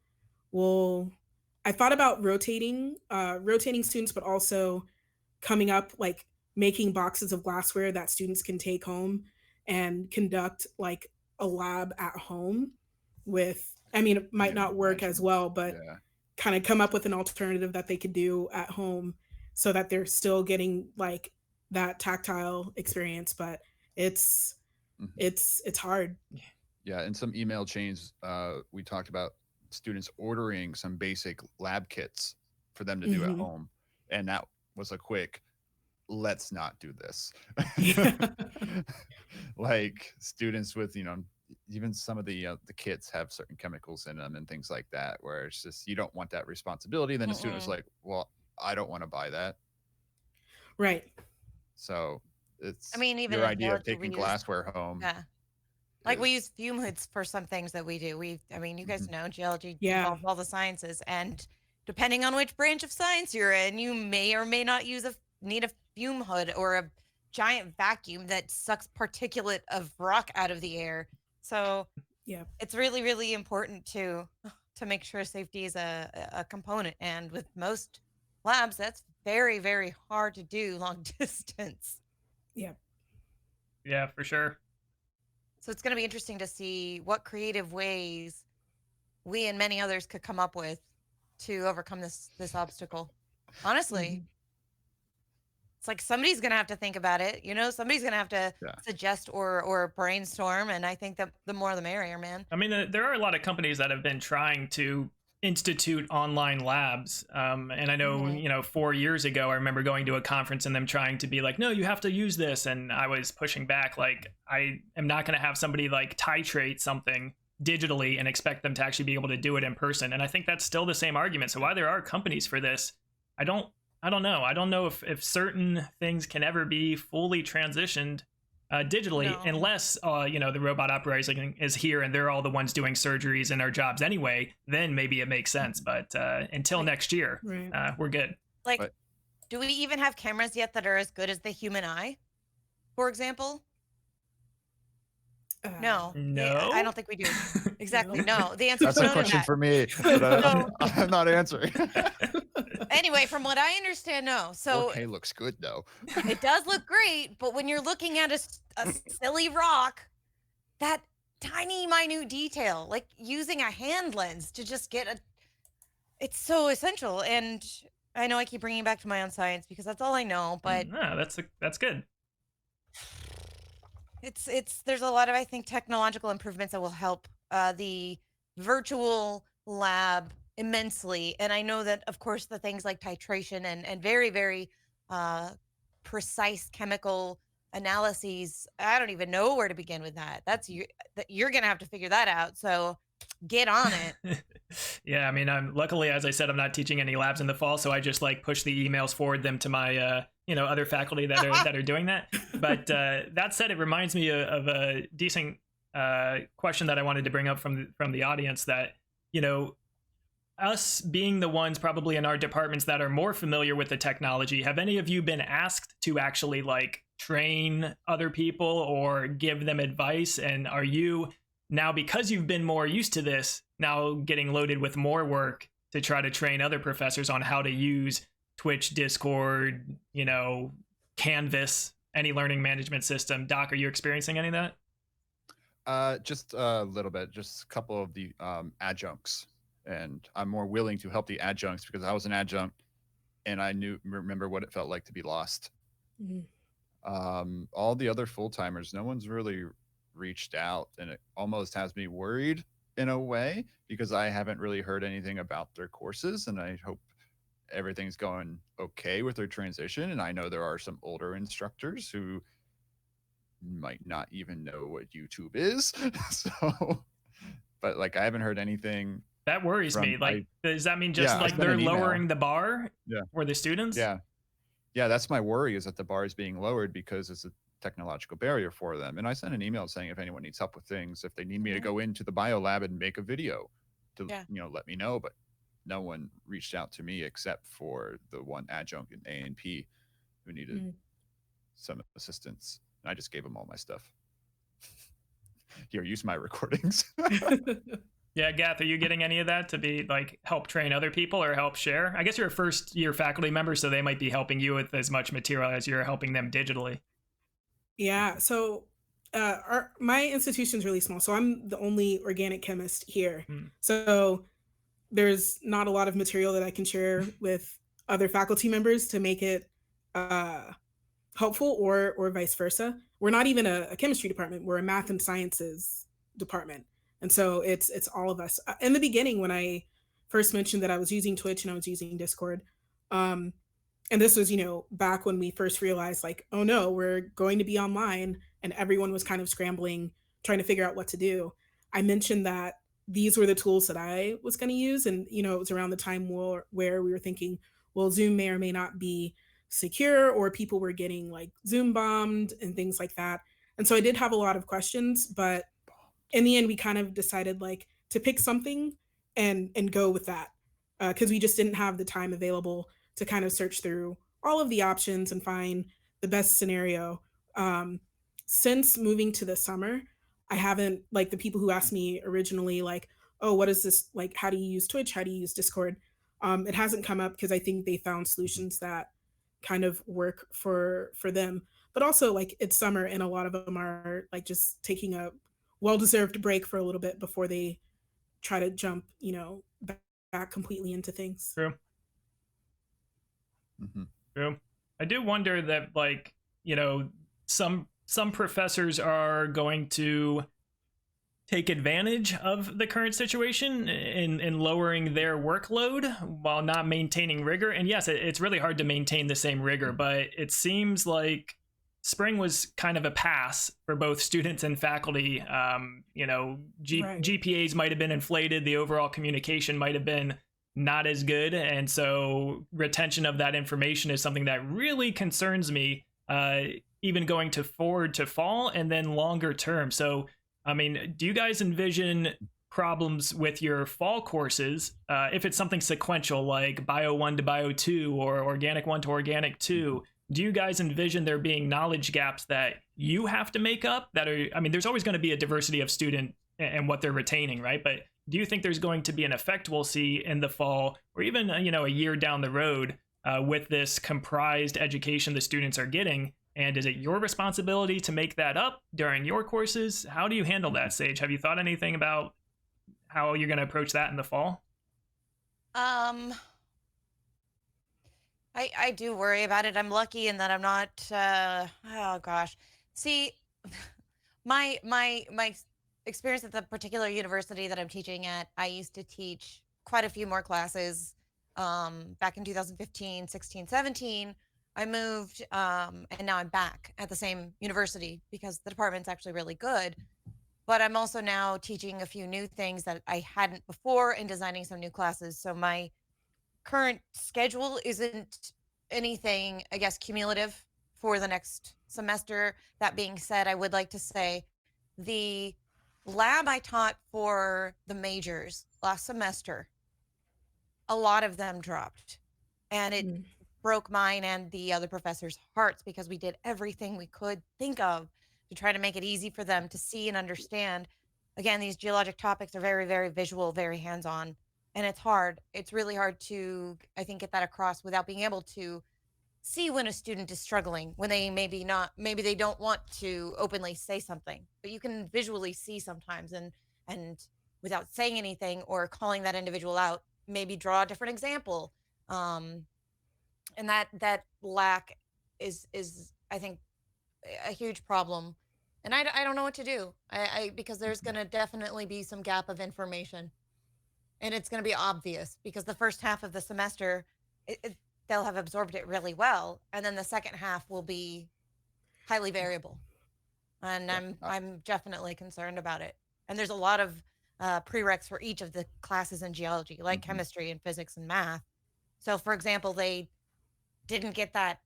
I thought about rotating students, but also coming up, like making boxes of glassware that students can take home and conduct like a lab at home with, it might not work as well, but kind of come up with an alternative that they could do at home so that they're still getting like that tactile experience, but it's hard. Yeah, in some email chains, we talked about students ordering some basic lab kits for them to do at home, and that was a quick, let's not do this. Like students with, even some of the kits have certain chemicals in them and things like that, where it's just you don't want that responsibility. Then the student was like, well, I don't want to buy that. Right. So it's even your idea of taking glassware home. Yeah. Like we use fume hoods for some things that we do. You guys know geology involves all the sciences, and depending on which branch of science you're in, you may or may not need a fume hood or a giant vacuum that sucks particulate of rock out of the air. So it's really, really important to make sure safety is a component. And with most labs, that's very, very hard to do long distance. Yeah. Yeah, for sure. So it's going to be interesting to see what creative ways we and many others could come up with to overcome this obstacle. Honestly, it's like somebody's going to have to think about it. Somebody's going to have to suggest or brainstorm. And I think that the more the merrier, man. There are a lot of companies that have been trying to institute online labs. And I know, you know, 4 years ago, I remember going to a conference and them trying to be like, no, you have to use this. And I was pushing back, like, I am not going to have somebody like titrate something digitally and expect them to actually be able to do it in person. And I think that's still the same argument. So why there are companies for this, I don't know. I don't know if certain things can ever be fully transitioned digitally, unless you know, the robot operator is here and they're all the ones doing surgeries in our jobs anyway. Then maybe it makes sense. But until next year, we're good. Like, do we even have cameras yet that are as good as the human eye, for example? No, I don't think we do. Exactly. No, the answer is That's no. a question for me, but I'm not answering. Anyway, from what I understand, no. So 4K looks good though. It does look great, but when you're looking at a silly rock, that tiny, minute detail, like using a hand lens to just get it's so essential. And I know I keep bringing it back to my own science because that's all I know, but no, that's good. There's a lot of, I think, technological improvements that will help the virtual lab immensely. And I know that, of course, the things like titration and very, very precise chemical analyses, I don't even know where to begin with that. You're going to have to figure that out. So get on it. Yeah, I mean, luckily, as I said, I'm not teaching any labs in the fall, so I just like push the emails, forward them to my you know, other faculty that are doing that. But that said, it reminds me of a decent question that I wanted to bring up from the audience, that, you know, us being the ones probably in our departments that are more familiar with the technology, have any of you been asked to actually like train other people or give them advice? And are you now, because you've been more used to this, now getting loaded with more work to try to train other professors on how to use Twitch, Discord, you know, Canvas, any learning management system? Doc, are you experiencing any of that? Just a little bit, just a couple of the adjuncts. And I'm more willing to help the adjuncts because I was an adjunct and I remember what it felt like to be lost. All the other full-timers, no one's really reached out, and it almost has me worried in a way because I haven't really heard anything about their courses, and I hope everything's going okay with their transition. And I know there are some older instructors who might not even know what YouTube is. So, but like, I haven't heard anything. That worries me. Like, does that mean just like they're lowering the bar for the students? Yeah, that's my worry, is that the bar is being lowered because it's a technological barrier for them. And I sent an email saying if anyone needs help with things, if they need me to go into the bio lab and make a video to, you know, let me know. But no one reached out to me except for the one adjunct in A&P who needed some assistance. And I just gave them all my stuff. Here, use my recordings. Yeah, Gath, are you getting any of that to be like help train other people or help share? I guess you're a first year faculty member, so they might be helping you with as much material as you're helping them digitally. Yeah, so my institution's really small, so I'm the only organic chemist here. So there's not a lot of material that I can share with other faculty members to make it helpful, or vice versa. We're not even a chemistry department, we're a math and sciences department. And so it's all of us. In the beginning, when I first mentioned that I was using Twitch and I was using Discord, and this was, you know, back when we first realized like, oh no, we're going to be online, and everyone was kind of scrambling, trying to figure out what to do. I mentioned that these were the tools that I was going to use. And, you know, it was around the time where we were thinking, well, Zoom may or may not be secure, or people were getting like Zoom bombed and things like that. And so I did have a lot of questions, but in the end, we kind of decided like to pick something and go with that, because we just didn't have the time available to kind of search through all of the options and find the best scenario. Since moving to the summer, I haven't, like, the people who asked me originally, like, oh, what is this? Like, how do you use Twitch? How do you use Discord? It hasn't come up because I think they found solutions that kind of work for them. But also, like, it's summer and a lot of them are like just taking a well-deserved break for a little bit before they try to jump, you know, back completely into things. True. True. I do wonder that, like, you know, some professors are going to take advantage of the current situation in lowering their workload while not maintaining rigor. And yes, it's really hard to maintain the same rigor, but it seems like spring was kind of a pass for both students and faculty. Right. GPAs might have been inflated, the overall communication might have been not as good, and so retention of that information is something that really concerns me, even going to forward to fall and then longer term. So I mean, do you guys envision problems with your fall courses if it's something sequential like Bio 1 to Bio 2 or Organic 1 to Organic 2? Do you guys envision there being knowledge gaps that you have to make up that are, I mean, there's always going to be a diversity of student and what they're retaining, right? But do you think there's going to be an effect we'll see in the fall or even, a year down the road with this comprised education the students are getting? And is it your responsibility to make that up during your courses? How do you handle that, Sage? Have you thought anything about how you're going to approach that in the fall? I do worry about it. I'm lucky in that I'm not, oh gosh. See, my experience at the particular university that I'm teaching at, I used to teach quite a few more classes back in 2015, 16, 17. I moved, and now I'm back at the same university because the department's actually really good. But I'm also now teaching a few new things that I hadn't before and designing some new classes. So my current schedule isn't anything, I guess, cumulative for the next semester. That being said, I would like to say the lab I taught for the majors last semester, a lot of them dropped. And it broke mine and the other professors' hearts because we did everything we could think of to try to make it easy for them to see and understand. Again, these geologic topics are very, very visual, very hands-on, and it's hard. It's really hard to, I think, get that across without being able to see when a student is struggling, when they maybe they don't want to openly say something, but you can visually see sometimes and without saying anything or calling that individual out, maybe draw a different example. And that lack is I think a huge problem, and I don't know what to do. Because there's going to definitely be some gap of information, and it's going to be obvious because the first half of the semester they'll have absorbed it really well, and then the second half will be highly variable, and I'm definitely concerned about it. And there's a lot of prereqs for each of the classes in geology, like chemistry and physics and math. So, for example, they didn't get that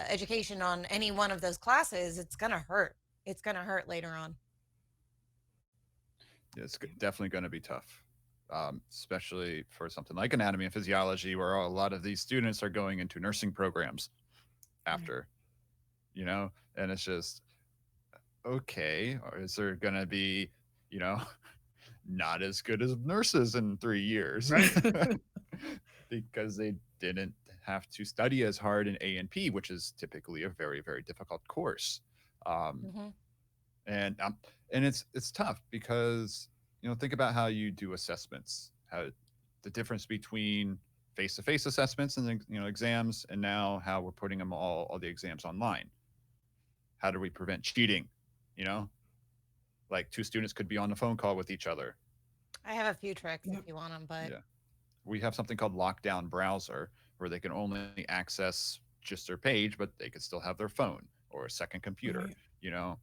education on any one of those classes, it's going to hurt. It's going to hurt later on. It's definitely going to be tough, especially for something like anatomy and physiology, where a lot of these students are going into nursing programs after, and it's just, okay, or is there going to be, not as good as nurses in 3 years? Right. Because they didn't have to study as hard in A&P, which is typically a very, very difficult course. And it's tough because, think about how you do assessments, how the difference between face-to-face assessments and, exams, and now how we're putting them all the exams online. How do we prevent cheating? Like 2 students could be on a phone call with each other. I have a few tricks if you want them, but yeah. We have something called lockdown browser where they can only access just their page, but they could still have their phone or a second computer, Right. And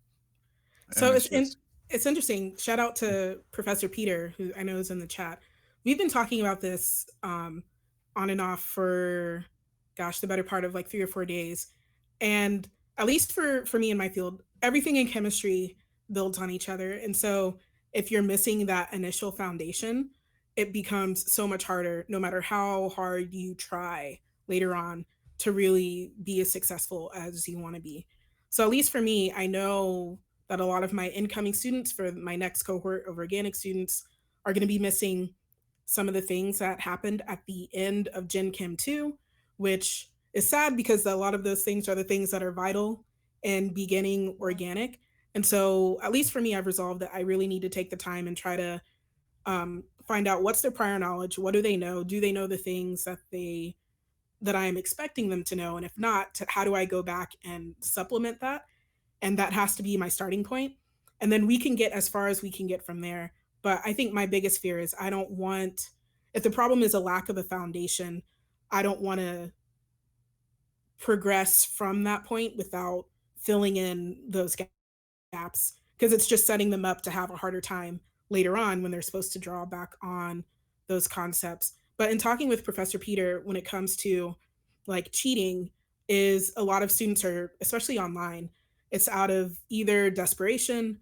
so it's interesting. Shout out to Professor Peter, who I know is in the chat. We've been talking about this on and off for, the better part of like 3 or 4 days. And at least for me in my field, everything in chemistry builds on each other. And so if you're missing that initial foundation, it becomes so much harder, no matter how hard you try later on to really be as successful as you want to be. So at least for me, I know that a lot of my incoming students for my next cohort of organic students are going to be missing some of the things that happened at the end of Gen Chem 2, which is sad because a lot of those things are the things that are vital in beginning organic. And so at least for me, I've resolved that I really need to take the time and try to find out what's their prior knowledge, what do they know the things that I'm expecting them to know, and if not, how do I go back and supplement that? And that has to be my starting point. and then we can get as far as we can get from there. But I think my biggest fear is I don't want, if the problem is a lack of a foundation, I don't want to progress from that point without filling in those gaps, because it's just setting them up to have a harder time later on when they're supposed to draw back on those concepts. But in talking with Professor Peter, when it comes to like cheating, is a lot of students are, especially online, it's out of either desperation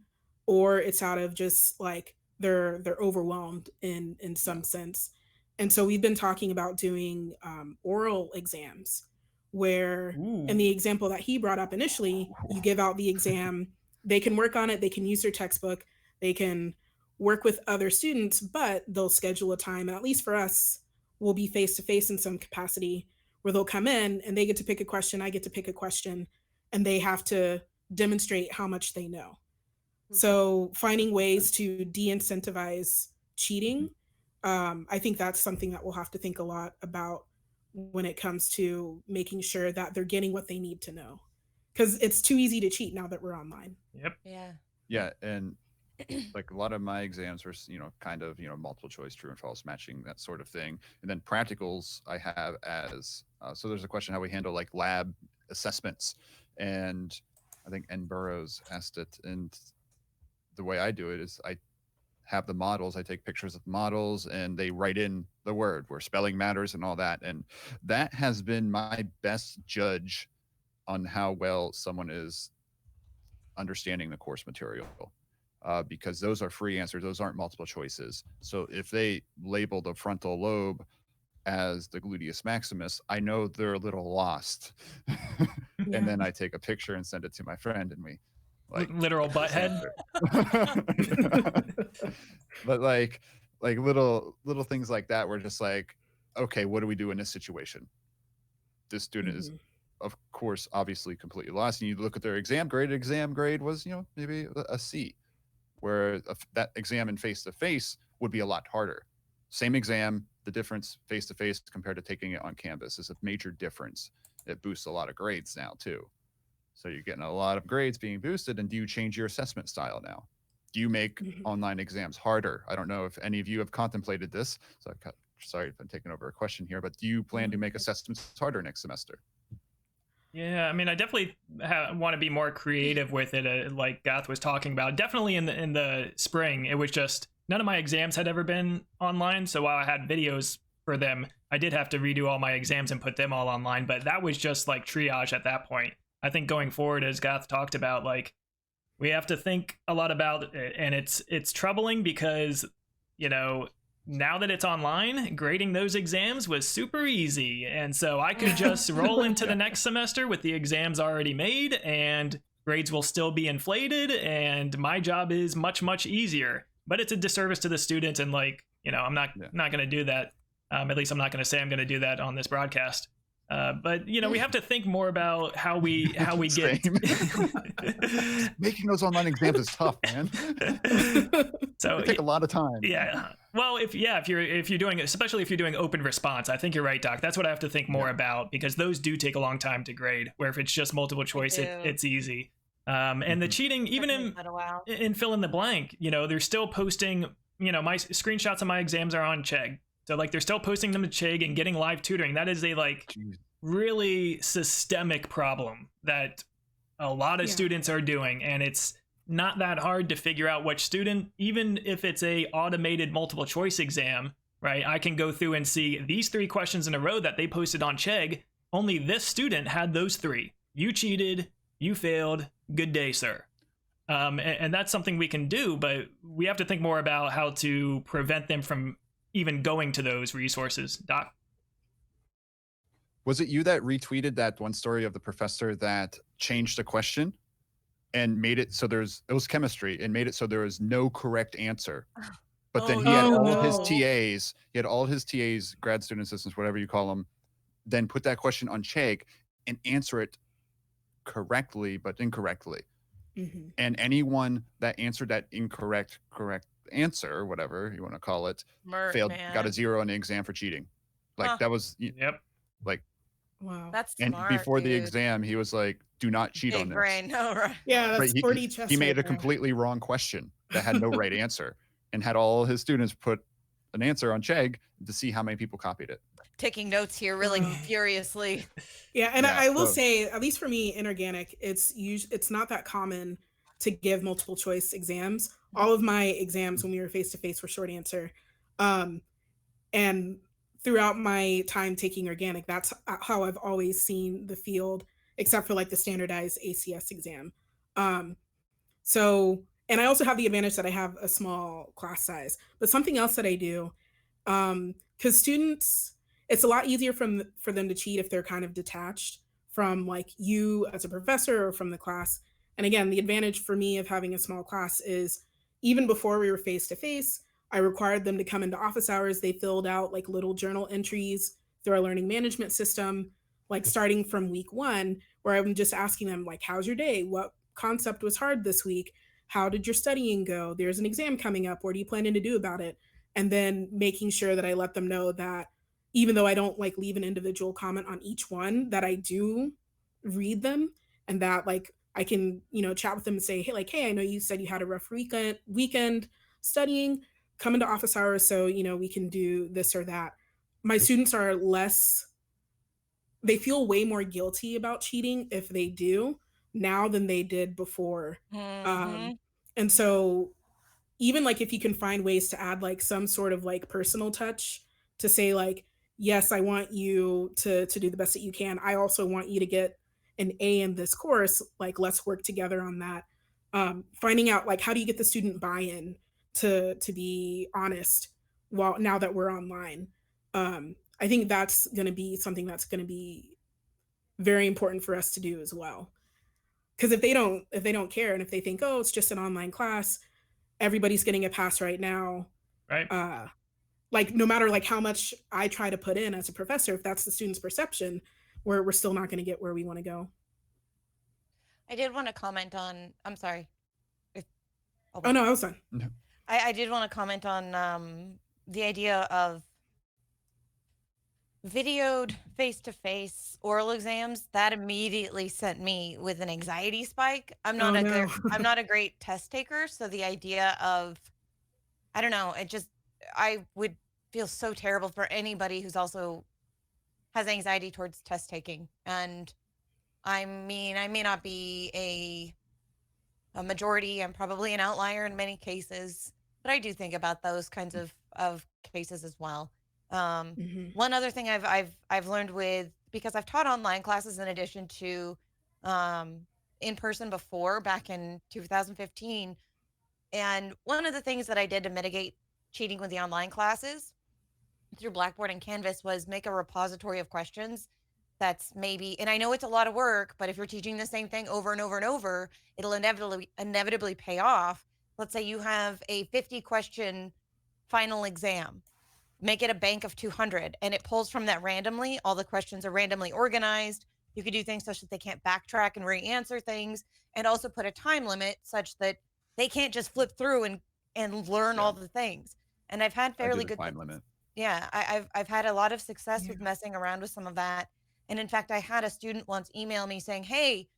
or it's out of just like they're overwhelmed in some sense. And so we've been talking about doing oral exams where, in the example that he brought up initially, you give out the exam, they can work on it, they can use their textbook, they can work with other students, but they'll schedule a time, and at least for us, we'll be face to face in some capacity where they'll come in and they get to pick a question, I get to pick a question, and they have to demonstrate how much they know. So finding ways to de-incentivize cheating, I think that's something that we'll have to think a lot about when it comes to making sure that they're getting what they need to know. Because it's too easy to cheat now that we're online. Yep. Yeah. Yeah, and like a lot of my exams are, kind of, multiple choice, true and false matching, that sort of thing. And then practicals I have as, so there's a question how we handle like lab assessments. And I think N. Burroughs asked it. And the way I do it is I have the models, I take pictures of the models and they write in the word where spelling matters and all that. And that has been my best judge on how well someone is understanding the course material. Because those are free answers, those aren't multiple choices. So if they label the frontal lobe as the gluteus maximus, I know they're a little lost. And then I take a picture and send it to my friend, and we like literal butthead. But like little things like that, we're just like, okay, what do we do in this situation? This student is, of course, obviously completely lost. And you look at their exam grade was, maybe a C, where that exam in face-to-face would be a lot harder. Same exam, the difference face-to-face compared to taking it on Canvas is a major difference. It boosts a lot of grades now too. So you're getting a lot of grades being boosted. And do you change your assessment style now? Do you make online exams harder? I don't know if any of you have contemplated this. So sorry if I'm taking over a question here, but do you plan to make assessments harder next semester? Yeah, I mean, I definitely want to be more creative with it, like Gath was talking about. Definitely in the spring, it was just none of my exams had ever been online. So while I had videos for them, I did have to redo all my exams and put them all online. But that was just like triage at that point. I think going forward, as Gath talked about, like we have to think a lot about it, and it's troubling because, now that it's online, grading those exams was super easy. And so I could just roll into the next semester with the exams already made, and grades will still be inflated, and my job is much, much easier. But it's a disservice to the students, and I'm not going to do that. At least I'm not going to say I'm going to do that on this broadcast. But we have to think more about how we get making those online exams is tough, man. So it take a lot of time. Yeah. Well, if you're doing, especially if you're doing open response, I think you're right, Doc. That's what I have to think more about, because those do take a long time to grade. Where if it's just multiple choice, it's easy. And the cheating, even in fill in the blank, they're still posting. My screenshots of my exams are on Chegg. So they're still posting them to Chegg and getting live tutoring. That is a really systemic problem that a lot of students are doing. And it's not that hard to figure out which student, even if it's a automated multiple choice exam, right? I can go through and see these 3 questions in a row that they posted on Chegg. Only this student had those 3. You cheated, you failed, good day, sir. And that's something we can do, but we have to think more about how to prevent them from even going to those resources. Doc? Was it you that retweeted that one story of the professor that changed the question and made it so it was chemistry, and made it so there was no correct answer? But then he had all of his TAs, grad student assistants, whatever you call them, then put that question on Chegg and answer it correctly, but incorrectly. And anyone that answered that incorrect answer, whatever you want to call it, failed, got a 0 on the exam for cheating. That was Wow. That's And smart, before the dude. exam, he was like, "Do not cheat on Big this." brain. No, right. Yeah, Right? that's 4D He chess made right a there. completely wrong question that had no right answer, and had all his students put an answer on Chegg to see how many people copied it. Taking notes here really Wow. furiously. Yeah, and Yeah. I will So say, at least for me in organic, it's not that common to give multiple choice exams. All of my exams when we were face to face were short answer. Um, and throughout my time taking organic, that's how I've always seen the field, except for like the standardized ACS exam. Um, so, and I also have the advantage that I have a small class size. But something else that I do, because students, it's a lot easier for them to cheat if they're kind of detached from like you as a professor or from the class. And again, the advantage for me of having a small class is even before we were face to face, I required them to come into office hours. They filled out like little journal entries through our learning management system, like starting from week one, where I'm just asking them like, "How's your day? What concept was hard this week? How did your studying go? There's an exam coming up. What are you planning to do about it?" And then making sure that I let them know that even though I don't like leave an individual comment on each one, that I do read them, and that like I can, chat with them and say, hey, I know you said you had a rough weekend studying. Come into office hours so, we can do this or that. My students are less, they feel way more guilty about cheating if they do now than they did before. Mm-hmm. Um, and so even like if you can find ways to add like some sort of like personal touch to say like, yes, I want you to do the best that you can. I also want you to get an A in this course. Like, let's work together on that. Finding out like how do you get the student buy-in to be honest while now that we're online. I think that's going to be something that's going to be very important for us to do as well. Because if they don't care and if they think, oh, it's just an online class, everybody's getting a pass right now. Right. Like no matter like how much I try to put in as a professor, if that's the student's perception, we're still not going to get where we want to go. I did want to comment on, I'm sorry. If, Oh no, I was done. I did want to comment on the idea of videoed face-to-face oral exams. That immediately sent me with an anxiety spike. I'm not I'm not a great test taker, so the idea of, I don't know, I would feel so terrible for anybody who's also has anxiety towards test taking. And I mean, I may not be a majority. I'm probably an outlier in many cases, but I do think about those kinds of cases as well. One other thing I've learned because I've taught online classes in addition to in person before back in 2015. And one of the things that I did to mitigate cheating with the online classes through Blackboard and Canvas was make a repository of questions that's maybe, and I know it's a lot of work, but if you're teaching the same thing over and over and over, it'll inevitably pay off. Let's say you have a 50 question final exam, make it a bank of 200 and it pulls from that randomly. All the questions are randomly organized. You could do things such that they can't backtrack and re-answer things, and also put a time limit such that they can't just flip through and learn all the things. And I've had fairly good time limit. Yeah, I've had a lot of success with messing around with some of that. And in fact, I had a student once email me saying, "Hey,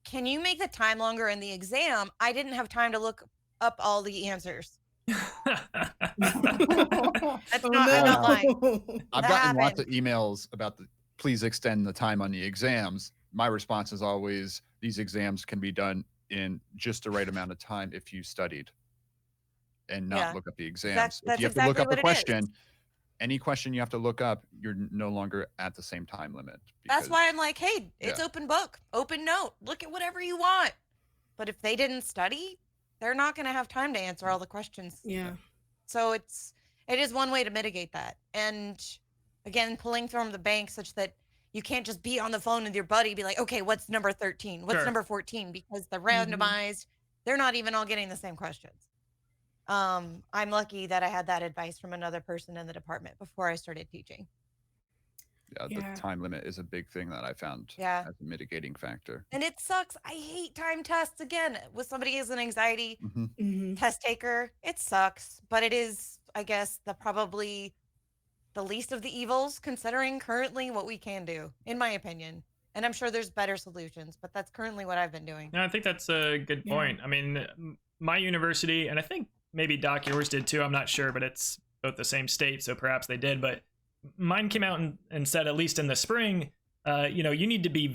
can you make the time longer in the exam? I didn't have time to look up all the answers." That's Oh, not, I'm not lying. I've That gotten lots of happened. emails about please extend the time on the exams. My response is always, these exams can be done in just the right amount of time if you studied and not Yeah. look up the exams. If That's you have to look exactly up a what it is. question, any question you have to look up, you're no longer at the same time limit. That's why I'm like, hey, it's Yeah. open book, open note, look at whatever you want. But if they didn't study, they're not going to have time to answer all the questions. Yeah. So it is one way to mitigate that. And again, pulling from the bank such that you can't just be on the phone with your buddy, be like, okay, what's number 13? What's Sure. number 14? Because they're randomized. They're not even all getting the same questions. I'm lucky that I had that advice from another person in the department before I started teaching. Yeah, the time limit is a big thing that I found as a mitigating factor. And it sucks. I hate time tests. Again, with somebody who's an anxiety test taker, it sucks. But it is, I guess, probably the least of the evils, considering currently what we can do, in my opinion. And I'm sure there's better solutions, but that's currently what I've been doing. No, I think that's a good point. I mean, my university, and I think maybe Doc, yours did too, I'm not sure, but it's both the same state, so perhaps they did. But mine came out and said, at least in the spring, you need to be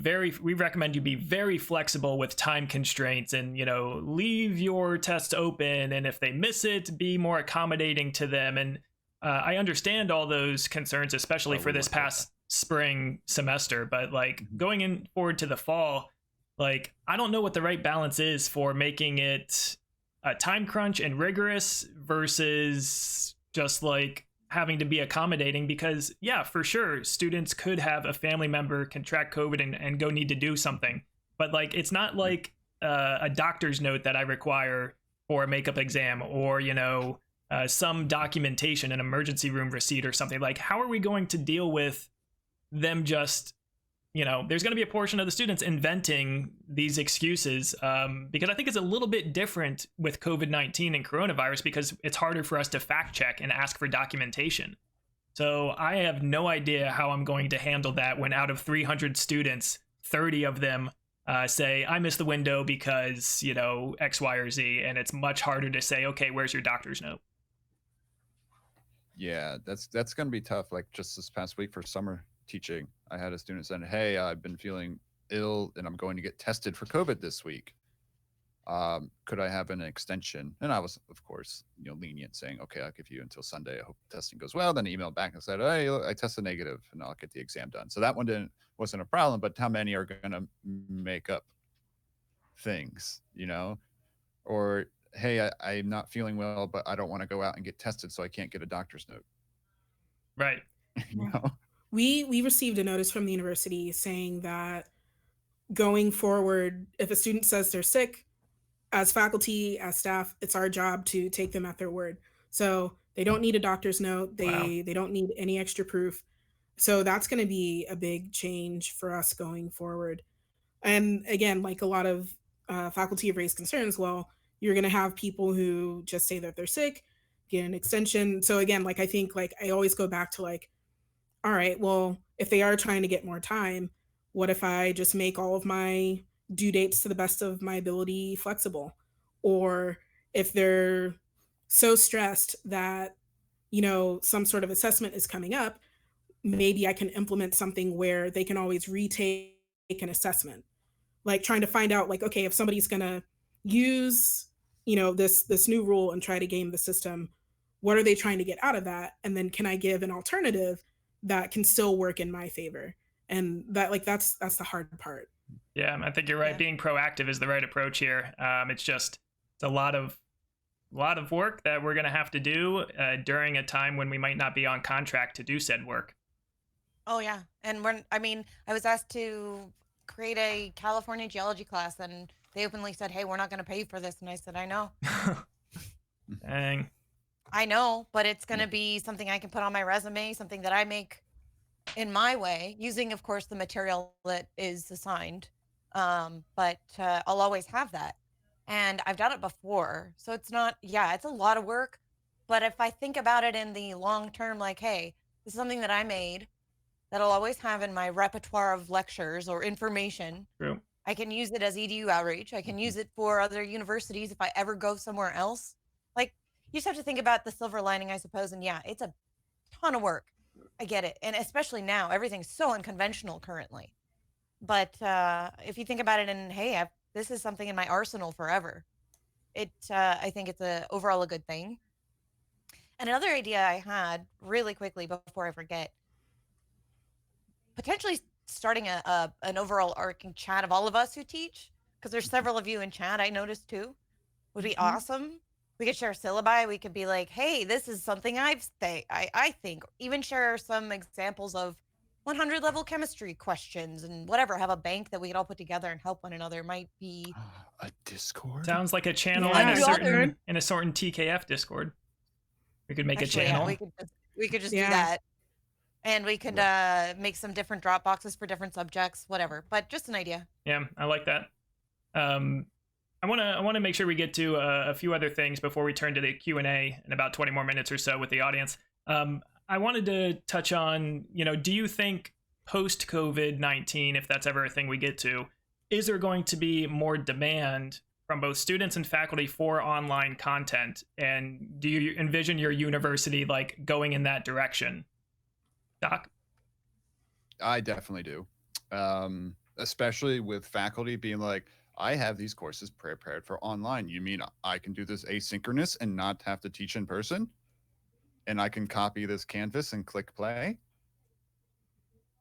we recommend you be very flexible with time constraints and, leave your tests open. And if they miss it, be more accommodating to them. And I understand all those concerns, especially for this past spring semester. But like going in forward to the fall, like, I don't know what the right balance is for making it a time crunch and rigorous versus just like having to be accommodating, because yeah, for sure, students could have a family member contract COVID and go need to do something. But like, it's not like a doctor's note that I require for a makeup exam, or, some documentation, an emergency room receipt or something. Like, how are we going to deal with them just, there's going to be a portion of the students inventing these excuses, because I think it's a little bit different with COVID-19 and coronavirus, because it's harder for us to fact check and ask for documentation. So I have no idea how I'm going to handle that when out of 300 students, 30 of them say, I missed the window because, X, Y, or Z. And it's much harder to say, okay, where's your doctor's note? Yeah, that's going to be tough. Like just this past week for summer teaching, I had a student saying, hey, I've been feeling ill and I'm going to get tested for COVID this week. Could I have an extension? And I was, of course, lenient, saying, okay, I'll give you until Sunday. I hope the testing goes well. Then he emailed back and said, hey, look, I tested negative and I'll get the exam done. So that one wasn't a problem, but how many are going to make up things, or, hey, I'm not feeling well, but I don't want to go out and get tested, so I can't get a doctor's note. Right. We received a notice from the university saying that going forward, if a student says they're sick, as faculty, as staff, it's our job to take them at their word. So they don't need a doctor's note. They don't need any extra proof. So that's going to be a big change for us going forward. And again, like a lot of faculty have raised concerns, well, you're going to have people who just say that they're sick, get an extension. So again, like I think like I always go back to like, all right, well, if they are trying to get more time, what if I just make all of my due dates to the best of my ability flexible? Or if they're so stressed that, some sort of assessment is coming up, maybe I can implement something where they can always retake an assessment. Like trying to find out like, okay, if somebody's going to use, this new rule and try to game the system, what are they trying to get out of that? And then can I give an alternative that can still work in my favor? And that like that's the hard part. Yeah, I think you're right. Yeah. Being proactive is the right approach here. It's a lot of work that we're going to have to do during a time when we might not be on contract to do said work. Oh yeah, and I was asked to create a California geology class, and they openly said, "Hey, we're not going to pay you for this," and I said, "I know." Dang. I know, but it's going to be something I can put on my resume, something that I make in my way, using, of course, the material that is assigned. But I'll always have that. And I've done it before. So it's a lot of work. But if I think about it in the long term, like, hey, this is something that I made that I'll always have in my repertoire of lectures or information. True. I can use it as EDU outreach. I can use it for other universities if I ever go somewhere else. Like, you just have to think about the silver lining, I suppose. And yeah, it's a ton of work. I get it. And especially now, everything's so unconventional currently. But if you think about it and, hey, this is something in my arsenal forever, I think it's overall a good thing. And another idea I had really quickly before I forget, potentially starting an overall arcing chat of all of us who teach, because there's several of you in chat I noticed too, would be awesome. We could share syllabi. We could be like, hey, this is something I think. Even share some examples of 100 level chemistry questions and whatever. Have a bank that we could all put together and help one another. Might be a Discord. Sounds like a channel in a certain TKF Discord. We could make a channel. Yeah, we could just do that, and we could make some different drop boxes for different subjects, whatever. But just an idea. Yeah, I like that. I want to make sure we get to a few other things before we turn to the Q&A in about 20 more minutes or so with the audience. I wanted to touch on, do you think post COVID-19, if that's ever a thing we get to, is there going to be more demand from both students and faculty for online content? And do you envision your university like going in that direction? Doc? I definitely do. Especially with faculty being like, I have these courses prepared for online. You mean I can do this asynchronous and not have to teach in person? And I can copy this canvas and click play?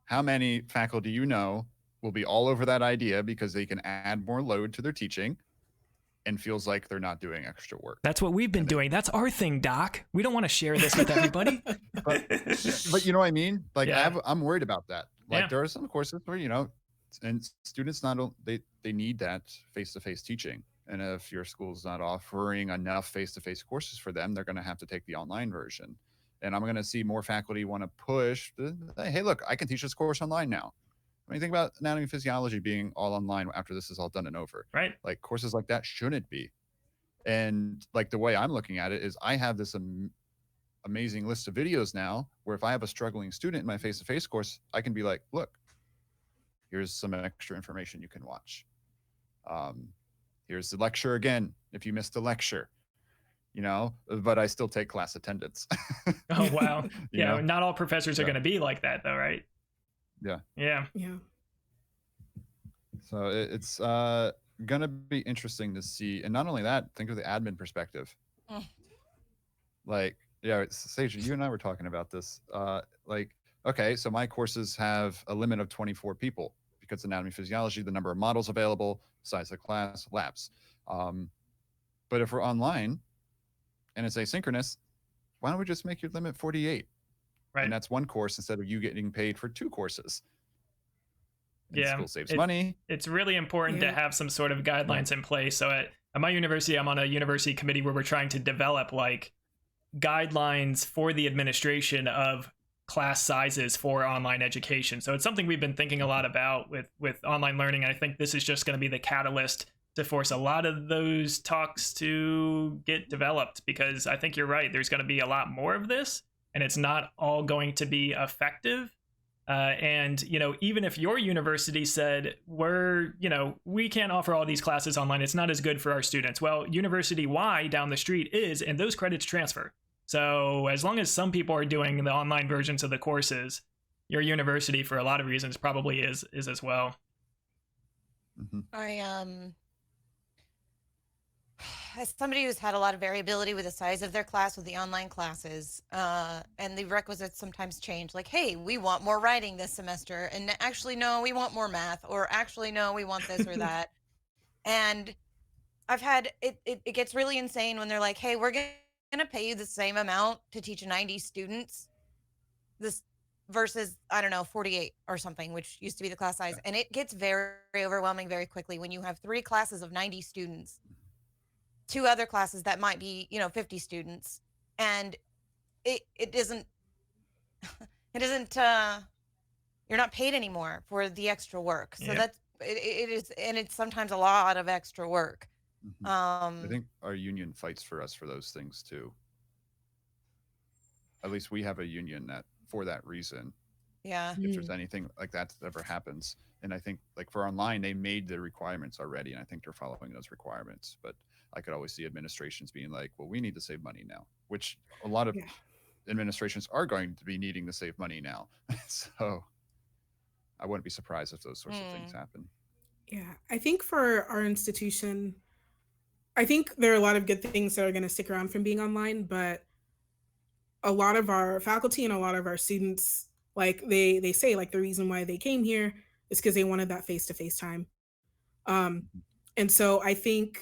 How many faculty will be all over that idea because they can add more load to their teaching and feels like they're not doing extra work? That's what we've been doing. That's our thing, Doc. We don't want to share this with everybody. but you know what I mean? Like, Yeah. I'm worried about that. Like, Yeah. there are some courses where, and students they need that face-to-face teaching. And if your school's not offering enough face-to-face courses for them, they're going to have to take the online version. And I'm going to see more faculty want to push, hey, look, I can teach this course online now. I mean, think about anatomy and physiology being all online after this is all done and over. Right. Like, courses like that shouldn't be. And like, the way I'm looking at it is I have this amazing list of videos now where if I have a struggling student in my face-to-face course, I can be like, look, here's some extra information you can watch. Here's the lecture again if you missed the lecture, but I still take class attendance. Oh, wow. You Not all professors are going to be like that, though, right? Yeah. So it's going to be interesting to see. And not only that, think of the admin perspective. Like, Sage, you and I were talking about this. Okay, so my courses have a limit of 24 people because anatomy, physiology, the number of models available, size of class, labs. But if we're online and it's asynchronous, why don't we just make your limit 48? Right. And that's one course instead of you getting paid for 2 courses. And school saves it, money. It's really important to have some sort of guidelines in place. So at my university, I'm on a university committee where we're trying to develop like guidelines for the administration of class sizes for online education. So it's something we've been thinking a lot about with online learning. I think this is just going to be the catalyst to force a lot of those talks to get developed, because I think you're right. There's going to be a lot more of this, and it's not all going to be effective. And, even if your university said, we can't offer all these classes online, it's not as good for our students. Well, University Y down the street is, and those credits transfer. So as long as some people are doing the online versions of the courses, your university, for a lot of reasons, probably is as well. Mm-hmm. As somebody who's had a lot of variability with the size of their class with the online classes, and the requisites sometimes change, like, hey, we want more writing this semester, and actually, no, we want more math, or actually, no, we want this or that. And I've had, it gets really insane when they're like, hey, we're going to pay you the same amount to teach 90 students this versus, I don't know, 48 or something, which used to be the class size. And it gets very overwhelming very quickly when you have 3 classes of 90 students, 2 other classes that might be, 50 students, and it isn't you're not paid anymore for the extra work. So that's it is, and it's sometimes a lot of extra work. I think our union fights for us for those things too. At least we have a union for that reason. Yeah. If there's anything like that ever happens. And I think like for online, they made the requirements already, and I think they're following those requirements. But I could always see administrations being like, well, we need to save money now, which a lot of administrations are going to be needing to save money now. So I wouldn't be surprised if those sorts of things happen. Yeah, I think for our institution, I think there are a lot of good things that are going to stick around from being online, but a lot of our faculty and a lot of our students, like they say, like the reason why they came here is because they wanted that face-to-face time. And so I think,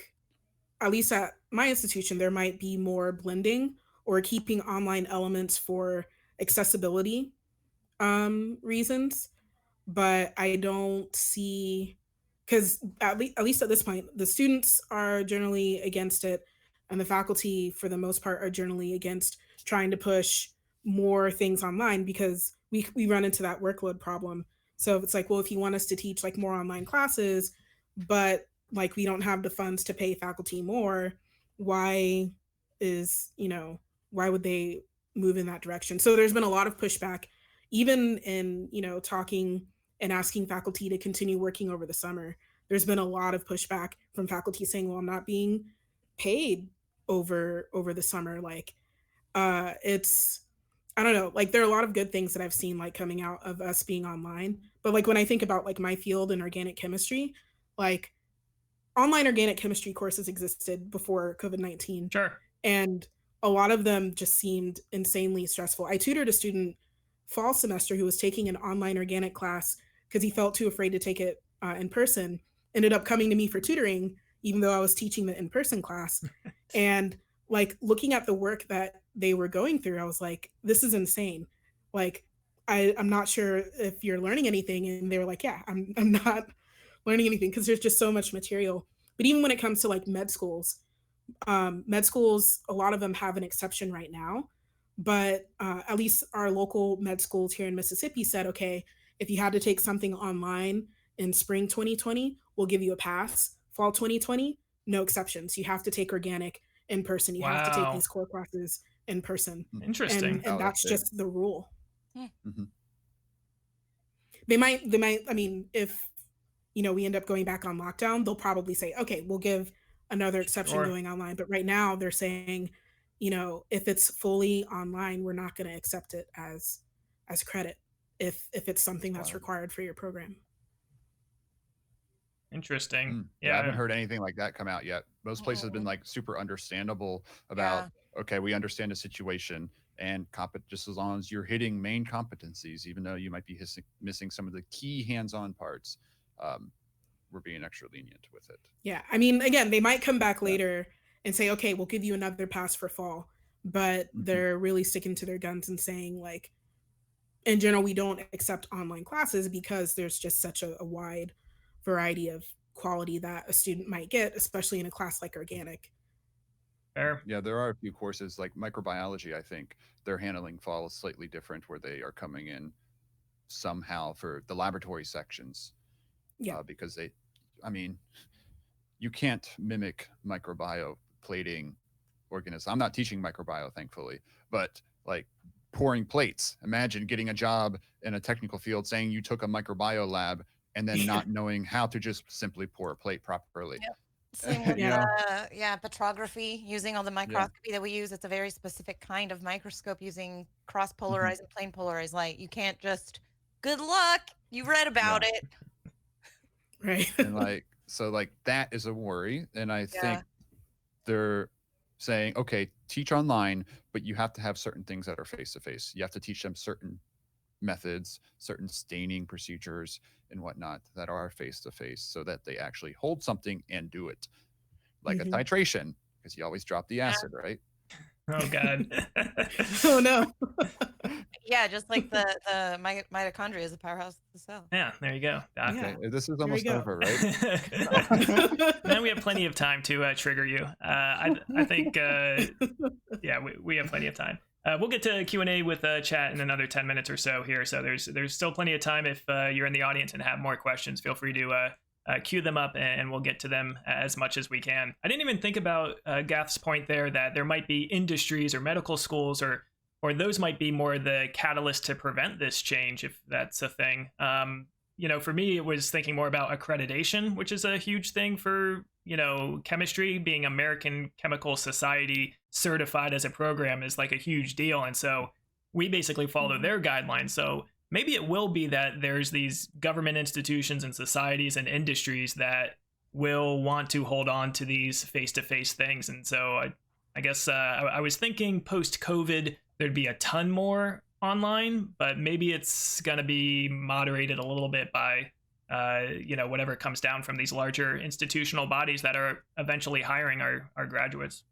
at least at my institution, there might be more blending or keeping online elements for accessibility reasons, but I don't see, because at least at this point, the students are generally against it, and the faculty, for the most part, are generally against trying to push more things online because we run into that workload problem. So it's like, well, if you want us to teach like more online classes, but like we don't have the funds to pay faculty more, why would they move in that direction. So there's been a lot of pushback, even in, talking and asking faculty to continue working over the summer. There's been a lot of pushback from faculty saying, well, I'm not being paid over the summer. Like, it's, I don't know, like there are a lot of good things that I've seen like coming out of us being online. But like when I think about like my field in organic chemistry, like online organic chemistry courses existed before COVID-19. Sure. And a lot of them just seemed insanely stressful. I tutored a student fall semester who was taking an online organic class because he felt too afraid to take it in person, ended up coming to me for tutoring, even though I was teaching the in-person class. And like looking at the work that they were going through, I was like, this is insane. Like, I'm not sure if you're learning anything. And they were like, yeah, I'm not learning anything because there's just so much material. But even when it comes to like med schools, a lot of them have an exception right now. But at least our local med schools here in Mississippi said, okay, if you had to take something online in spring 2020, we'll give you a pass. Fall 2020, no exceptions. You have to take organic in person. You have to take these core classes in person. Interesting. And that's just the rule. Mm-hmm. They might, I mean, if, we end up going back on lockdown, they'll probably say, okay, we'll give another exception going online. But right now they're saying, if it's fully online, we're not going to accept it as credit if it's something that's required for your program. Interesting. Yeah, I haven't heard anything like that come out yet. Most places have been like super understandable about, okay, we understand the situation and just as long as you're hitting main competencies, even though you might be missing some of the key hands-on parts, we're being extra lenient with it. Yeah, I mean, again, they might come back later and say, okay, we'll give you another pass for fall, but they're really sticking to their guns and saying, like, in general, we don't accept online classes because there's just such a wide variety of quality that a student might get, especially in a class like organic. Fair. Yeah, there are a few courses like microbiology. I think they're handling fall slightly different, where they are coming in somehow for the laboratory sections. Yeah, because you can't mimic microbio plating organisms. I'm not teaching microbio, thankfully, but like pouring plates. Imagine getting a job in a technical field saying you took a microbio lab and then not knowing how to just simply pour a plate properly. Yep. Same with petrography, using all the microscopy that we use. It's a very specific kind of microscope using cross-polarized and plane polarized light. You can't just, good luck, you read about it. Right. And so that is a worry. And I think they're saying, okay, teach online, but you have to have certain things that are face-to-face. You have to teach them certain methods, certain staining procedures and whatnot that are face-to-face so that they actually hold something and do it. Like a titration, because you always drop the acid, right? Oh, God. Oh, no. Yeah, just like the mitochondria is the powerhouse of the cell. Yeah, there you go. Okay, this is almost over, right? Then we have plenty of time to trigger you. I think, we have plenty of time. We'll get to Q&A with chat in another 10 minutes or so here. So there's still plenty of time. If you're in the audience and have more questions, feel free to queue them up and we'll get to them as much as we can. I didn't even think about Gath's point there that there might be industries or medical schools or those might be more the catalyst to prevent this change, if that's a thing. For me, it was thinking more about accreditation, which is a huge thing for, chemistry. Being American Chemical Society certified as a program is like a huge deal. And so we basically follow their guidelines. So maybe it will be that there's these government institutions and societies and industries that will want to hold on to these face-to-face things. And so I guess I was thinking post-COVID, there'd be a ton more online, but maybe it's going to be moderated a little bit by, whatever comes down from these larger institutional bodies that are eventually hiring our graduates.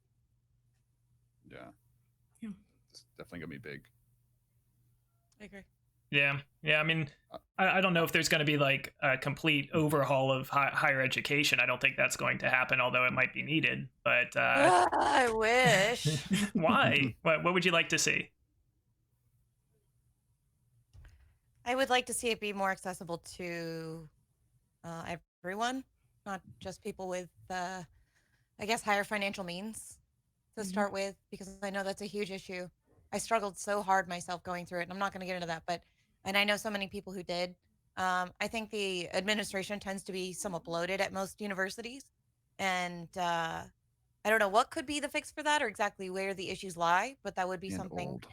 Yeah. It's definitely going to be big. I agree. Yeah. I mean, I don't know if there's going to be like a complete overhaul of higher education. I don't think that's going to happen, although it might be needed. But I wish. Why? What would you like to see? I would like to see it be more accessible to everyone, not just people with, higher financial means to start with, because I know that's a huge issue. I struggled so hard myself going through it, and I'm not going to get into that, and I know so many people who did. I think the administration tends to be somewhat bloated at most universities, and I don't know what could be the fix for that or exactly where the issues lie, but that would be And something. old.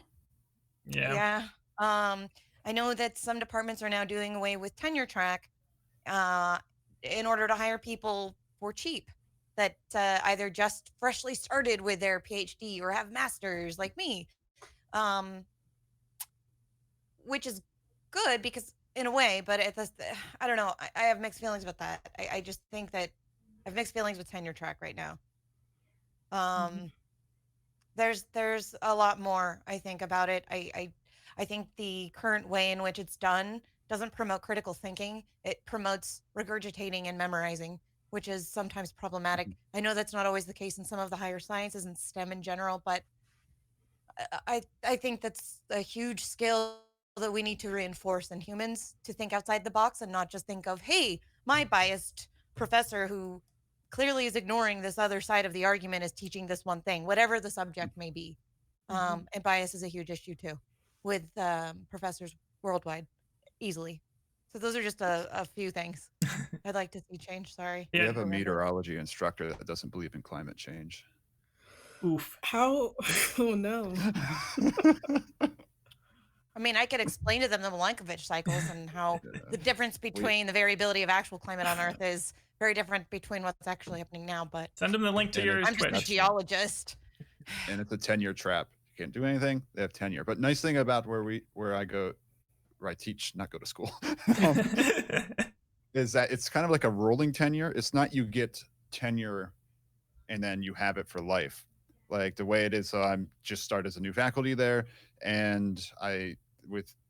Yeah. Yeah. I know that some departments are now doing away with tenure track uh, in order to hire people for cheap that either just freshly started with their PhD or have masters like me, um, which is good because in a way, but I don't know. I have mixed feelings about that. I just think that I have mixed feelings with tenure track right now. Mhm. Um, there's a lot more I think about it. I think the current way in which it's done doesn't promote critical thinking. It promotes regurgitating and memorizing, which is sometimes problematic. Mhm. I know that's not always the case in some of the higher sciences and STEM in general, but I think that's a huge skill that we need to reinforce in humans to think outside the box and not just think of, hey, my biased professor who clearly is ignoring this other side of the argument is teaching this one thing, whatever the subject may be. Mhm. And bias is a huge issue too with professors worldwide, easily. So those are just a few things I'd like to see change. Sorry. We Yeah. have a for rambling. meteorology instructor that doesn't believe in climate change. Oof. How? Oh no. I mean, I could explain to them the Milankovitch cycles and how the difference between the variability of actual climate on Earth is very different between what's actually happening now. But Send them the link to And your it's- I'm just a Twitch. geologist. and it's a tenure trap. You can't do anything. They have tenure. But nice thing about where I teach, not go to school, is that it's kind of like a rolling tenure. It's not you get tenure and then you have it for life. Like the way it is, so I'm just start as a new faculty there, and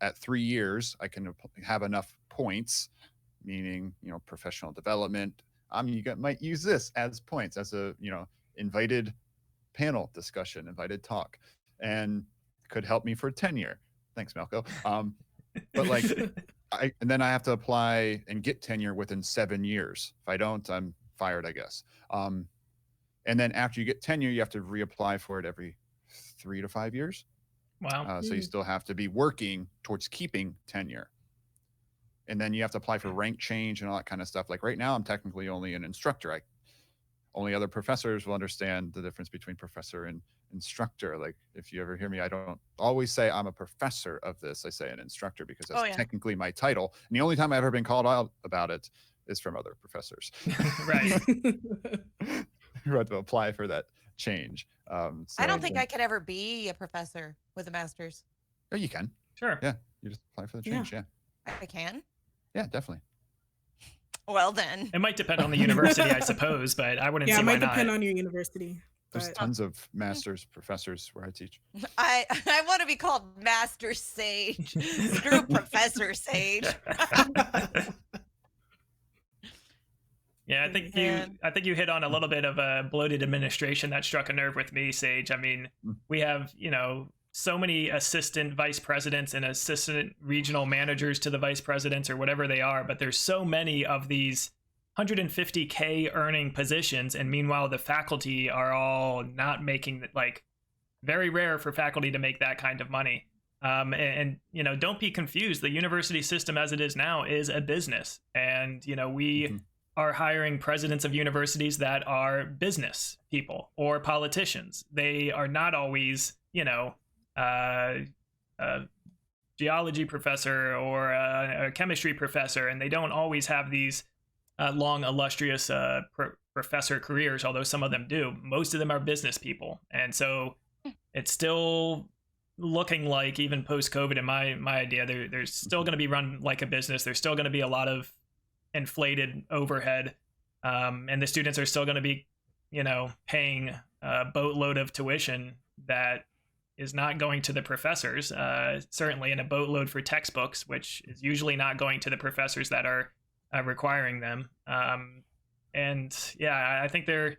at 3 years I can have enough points, meaning professional development. Might use this as points as a invited panel discussion, invited talk, and could help me for tenure. Thanks, Malco. But like and then I have to apply and get tenure within 7 years. If I don't, I'm fired, I guess. And then after you get tenure, you have to reapply for it every 3 to 5 years. Wow. So you still have to be working towards keeping tenure. And then you have to apply for rank change and all that kind of stuff. Like right now, I'm technically only an instructor. Only other professors will understand the difference between professor and instructor. Like if you ever hear me, I don't always say I'm a professor of this. I say an instructor because that's Oh, yeah. technically my title. And the only time I've ever been called out about it is from other professors Right. who had to apply for that change. I don't think I could ever be a professor with a master's. Oh, you can. Sure. Yeah, you just apply for the change. Yeah, I can. yeah, definitely. Well, then. It might depend on the university, I suppose, but I wouldn't Yeah, see it why might not. depend on your university. There's But tons of masters, professors where I teach. I want to be called Master Sage. Screw Professor Sage. Yeah, I think Man. you hit on a little bit of a bloated administration that struck a nerve with me, Sage. I mean, we have, so many assistant vice presidents and assistant regional managers to the vice presidents or whatever they are, but there's so many of these 150K earning positions, and meanwhile the faculty are all not making, like, very rare for faculty to make that kind of money. And don't be confused. The university system as it is now is a business, and we are hiring presidents of universities that are business people or politicians. They are not always, a geology professor or a chemistry professor, and they don't always have these long, illustrious professor careers, although some of them do. Most of them are business people. And so it's still looking like, even post-COVID, in my idea, they're still going to be run like a business. There's still going to be a lot of inflated overhead, and the students are still going to be paying a boatload of tuition that is not going to the professors, certainly, and a boatload for textbooks, which is usually not going to the professors that are requiring them. And yeah, I think there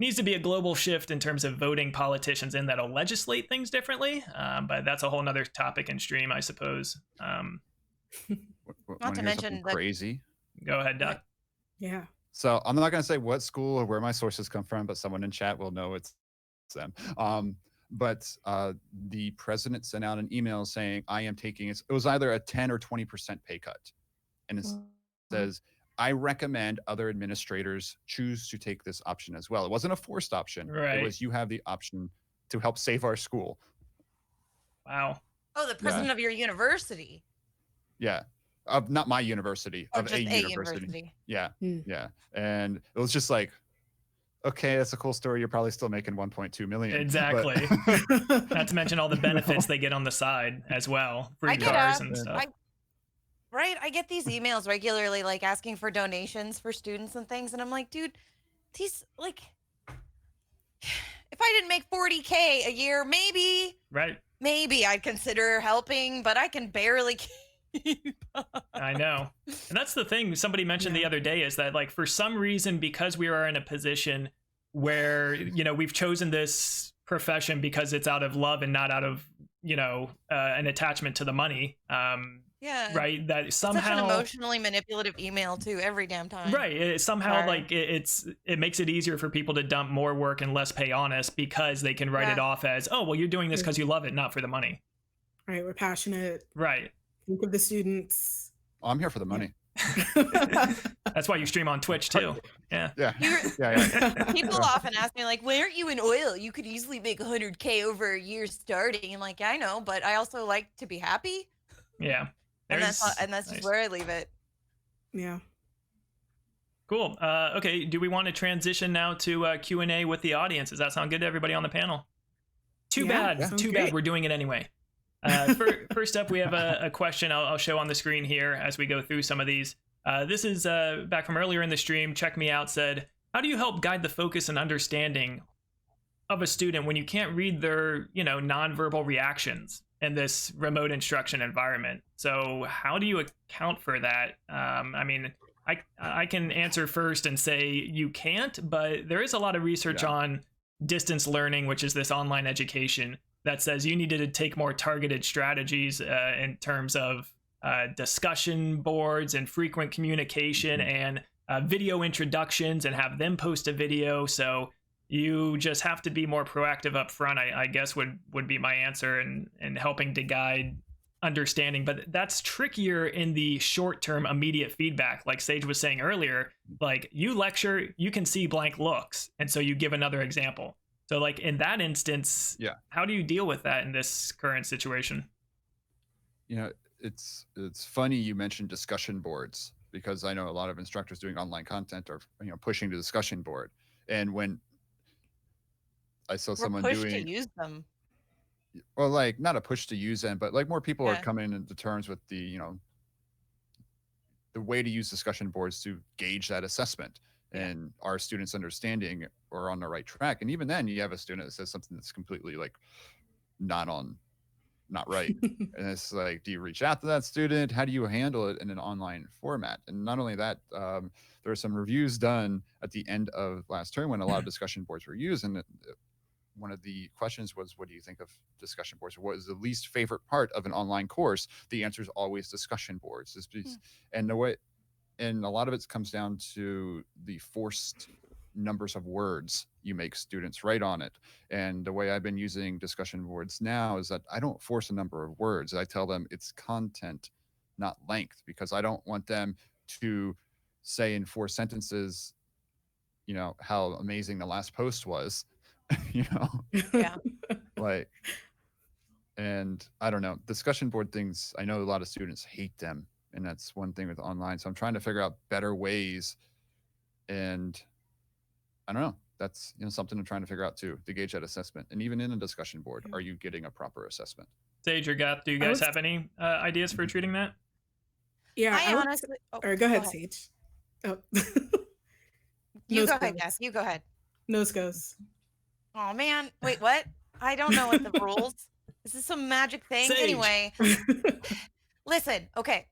needs to be a global shift in terms of voting politicians in that'll legislate things differently, but that's a whole nother topic and stream, I suppose. Not to mention crazy. Go ahead, Doc. yeah. So I'm not going to say what school or where my sources come from, but someone in chat will know it's them. but the president sent out an email saying, I am taking it was either a 10 or 20% pay cut. And it says, I recommend other administrators choose to take this option as well. It wasn't a forced option. Right. It was, you have the option to help save our school. Wow. Oh, the president of your university. Yeah. Of not my university, Or of just a university. Yeah. Hmm. Yeah. And it was just like, okay, that's a cool story. You're probably still making 1.2 million. Exactly. But, Not to mention all the benefits they get on the side as well. Free cars and stuff. I get these emails regularly, like asking for donations for students and things. And I'm like, dude, these, like, if I didn't make 40K a year, maybe I'd consider helping, but I can barely keep up. I know. And that's the thing somebody mentioned the other day, is that, like, for some reason, because we are in a position where, you know, we've chosen this profession because it's out of love and not out of, you know, an attachment to the money. Yeah. Right. That somehow such an emotionally manipulative email too, every damn time. Right. It somehow like it makes it easier for people to dump more work and less pay on us, because they can write it off as, oh, well, you're doing this because you love it, not for the money. Right. We're passionate. Right. Think of the students. Oh, I'm here for the money. That's why you stream on Twitch too. Yeah. Yeah. People often ask me, like, why aren't you in oil? You could easily make 100K over a year starting. I'm like, yeah, I know, but I also like to be happy. Yeah. And that's nice. just where I leave it. Yeah. Cool. Okay. Do we want to transition now to Q&A with the audience? Does that sound good to everybody on the panel? Too bad. We're doing it anyway. First up, we have a question I'll show on the screen here as we go through some of these. This is back from earlier in the stream. Check Me Out said, how do you help guide the focus and understanding of a student when you can't read their, you know, nonverbal reactions in this remote instruction environment? So how do you account for that? I mean, I can answer first and say you can't, but there is a lot of research on distance learning, which is this online education, that says you needed to take more targeted strategies in terms of discussion boards and frequent communication and video introductions, and have them post a video. So you just have to be more proactive up front, I guess would be my answer, and helping to guide understanding. But that's trickier in the short term immediate feedback. Like Sage was saying earlier, like you lecture, you can see blank looks, and so you give another example. So like in that instance, how do you deal with that in this current situation? You know, it's funny you mentioned discussion boards, because I know a lot of instructors doing online content are, you know, pushing the discussion board. And when I saw someone doing to use them. Well, like not a push to use them, but like more people are coming into terms with the, you know, the way to use discussion boards to gauge that assessment and our students' understanding or on the right track. And even then, you have a student that says something that's completely like not right. And it's like, do you reach out to that student? How do you handle it in an online format? And not only that, there were some reviews done at the end of last term when a lot of discussion boards were used, and one of the questions was, what do you think of discussion boards? What is the least favorite part of an online course? The answer is always discussion boards. And a lot of it comes down to the forced numbers of words you make students write on it. And the way I've been using discussion boards now is that I don't force a number of words. I tell them it's content, not length, because I don't want them to say in 4 sentences, you know, how amazing the last post was. You know, like, and I don't know, discussion board things, I know a lot of students hate them, and that's one thing with online. So I'm trying to figure out better ways, and I don't know, that's, you know, something I'm trying to figure out too, to gauge that assessment. And even in a discussion board, are you getting a proper assessment? Sage or Gath, do you guys have any ideas for treating that? Yeah, I honestly, or go ahead, Sage. Oh. You go ahead, Gath. You go ahead. Nose goes. Oh man, wait, what? I don't know what the rules. This is some magic thing. Sage. Anyway, listen, okay.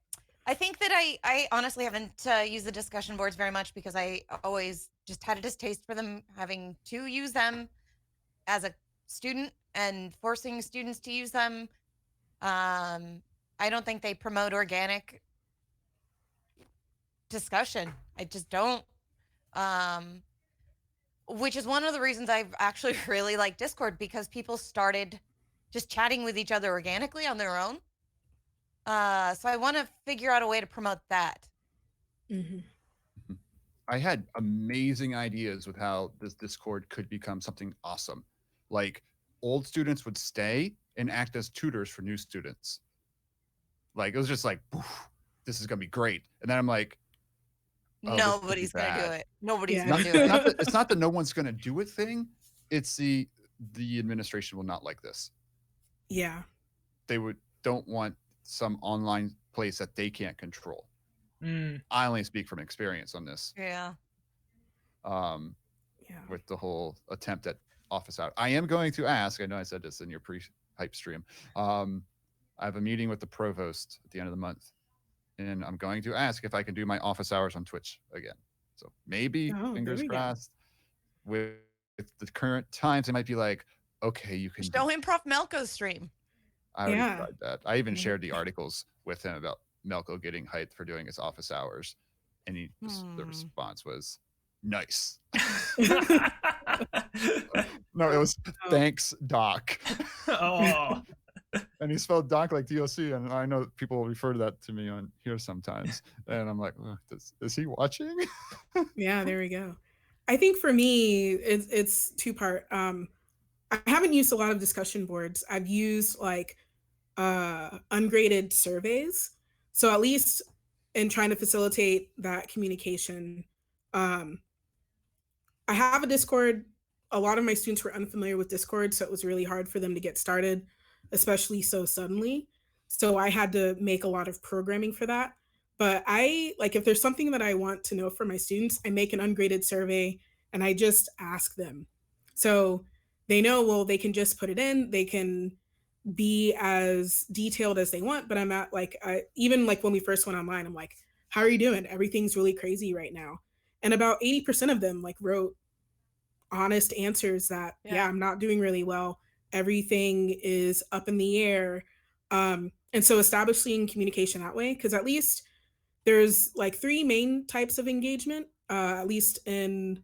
I think that I honestly haven't used the discussion boards very much, because I always just had a distaste for them, having to use them as a student and forcing students to use them. I don't think they promote organic discussion. I just don't. which is one of the reasons I've actually really liked Discord, because people started just chatting with each other organically on their own. So I want to figure out a way to promote that. Hmm. I had amazing ideas with how this Discord could become something awesome. Like old students would stay and act as tutors for new students. Like it was just like, "Poof, this is gonna be great." And then I'm like, oh, this could be Nobody's gonna do bad. it. Nobody's Yeah. gonna Not, do it's it. not that it's not that no one's gonna do a thing. It's the administration will not like this. Yeah. They don't want some online place that they can't control. Mm. I only speak from experience on this. Yeah. Um, Yeah. with the whole attempt at office hour. I am going to ask, I know I said this in your pre-hype stream. I have a meeting with the provost at the end of the month, and I'm going to ask if I can do my office hours on Twitch again. So maybe, Oh, there fingers we go. crossed, with the current times, it might be like, okay, you can Show him Prof. Melko's stream. I already Yeah. tried that. I even Yeah. shared the articles with him about Melko getting hyped for doing his office hours, and the response was nice. No, it was thanks, Doc. Oh, And he spelled Doc like DOC, and I know people refer to that to me on here sometimes, and I'm like, "Ugh, is he watching?" Yeah, there we go. I think for me, it's two-part. I haven't used a lot of discussion boards. I've used like ungraded surveys. So at least in trying to facilitate that communication, um, I have a Discord. A lot of my students were unfamiliar with Discord, so it was really hard for them to get started, especially so suddenly. So I had to make a lot of programming for that. But I like if there's something that I want to know from my students, I make an ungraded survey and I just ask them. So they know, well, they can just put it in, they can be as detailed as they want, but I'm at like even like when we first went online, I'm like, how are you doing? Everything's really crazy right now. And about 80% of them like wrote honest answers that, yeah, I'm not doing really well. Everything is up in the air. And so establishing communication that way, because at least there's like three main types of engagement, at least in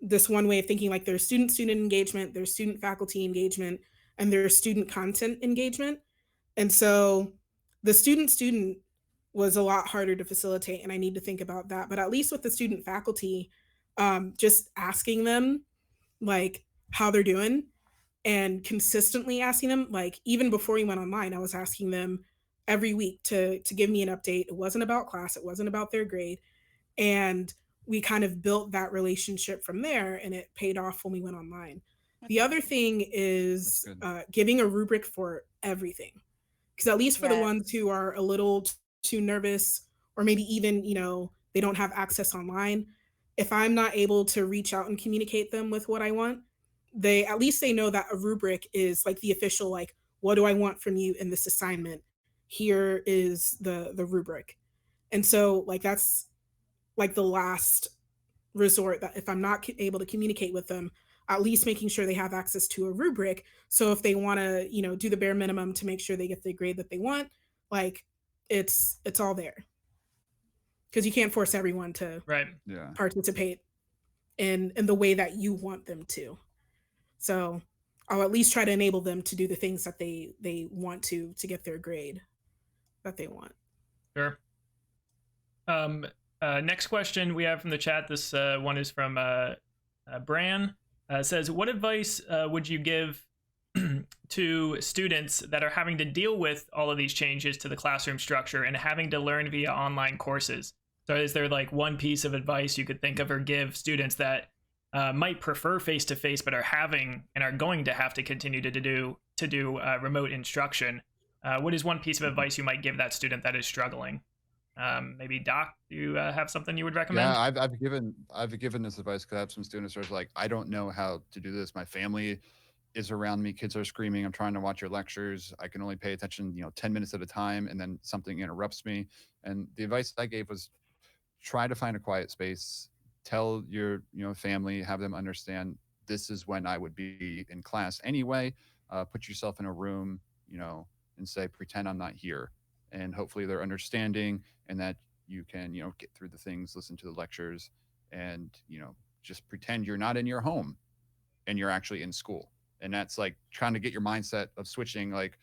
this one way of thinking. Like there's student engagement, there's student faculty engagement, and there's student content engagement. And so the student was a lot harder to facilitate, and I need to think about that. But at least with the student faculty, just asking them like how they're doing and consistently asking them, like even before we went online, I was asking them every week to give me an update. It wasn't about class, it wasn't about their grade. And we kind of built that relationship from there, and it paid off when we went online. The other thing is giving a rubric for everything, because at least for the ones who are a little too nervous, or maybe even they don't have access online, if I'm not able to reach out and communicate them with what I want, they at least they know that a rubric is like the official, like, what do I want from you in this assignment, here is the rubric. And so like that's like the last resort, that if I'm not able to communicate with them, at least making sure they have access to a rubric. So if they want to, do the bare minimum to make sure they get the grade that they want, like it's all there. Because you can't force everyone to participate in the way that you want them to. So I'll at least try to enable them to do the things that they want to get their grade that they want. Sure. Next question we have from the chat. This one is from Bran. Says, what advice would you give to students that are having to deal with all of these changes to the classroom structure and having to learn via online courses? So is there like one piece of advice you could think of or give students that might prefer face-to-face but are having and are going to have to continue to do remote instruction? What is one piece of advice you might give that student that is struggling? Maybe Doc, do you have something you would recommend? Yeah, I've given this advice because I have some students who are like, I don't know how to do this. My family is around me. Kids are screaming. I'm trying to watch your lectures. I can only pay attention, 10 minutes at a time, and then something interrupts me. And the advice I gave was try to find a quiet space. Tell your family, have them understand this is when I would be in class anyway. Put yourself in a room, and say, pretend I'm not here. And hopefully they're understanding, and that you can, get through the things, listen to the lectures, and, just pretend you're not in your home and you're actually in school. And that's like trying to get your mindset of switching, like,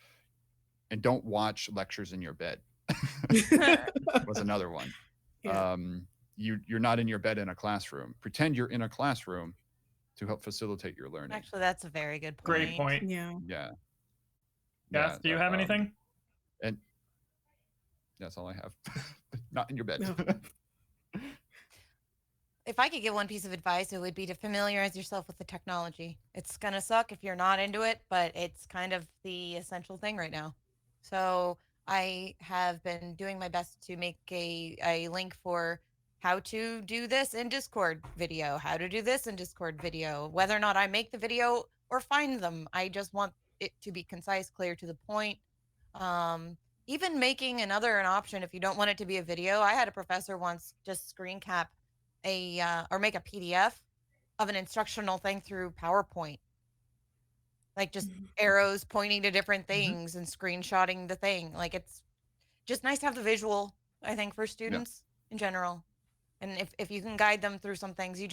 and don't watch lectures in your bed was another one. Yeah. You're not in your bed in a classroom. Pretend you're in a classroom to help facilitate your learning. Actually, that's a very good point. Great point. Yeah. Yeah. Gus, do you have anything? And that's all I have. Not in your bed. No. If I could give one piece of advice, it would be to familiarize yourself with the technology. It's going to suck if you're not into it, but it's kind of the essential thing right now. So I have been doing my best to make a link for how to do this in Discord video, how to do this in Discord video, whether or not I make the video or find them. I just want it to be concise, clear, to the point. Even making an option if you don't want it to be a video. I had a professor once just screen cap or make a PDF of an instructional thing through PowerPoint. Like just arrows pointing to different things and screenshotting the thing. Like it's just nice to have the visual, I think, for students in general. And if you can guide them through some things, you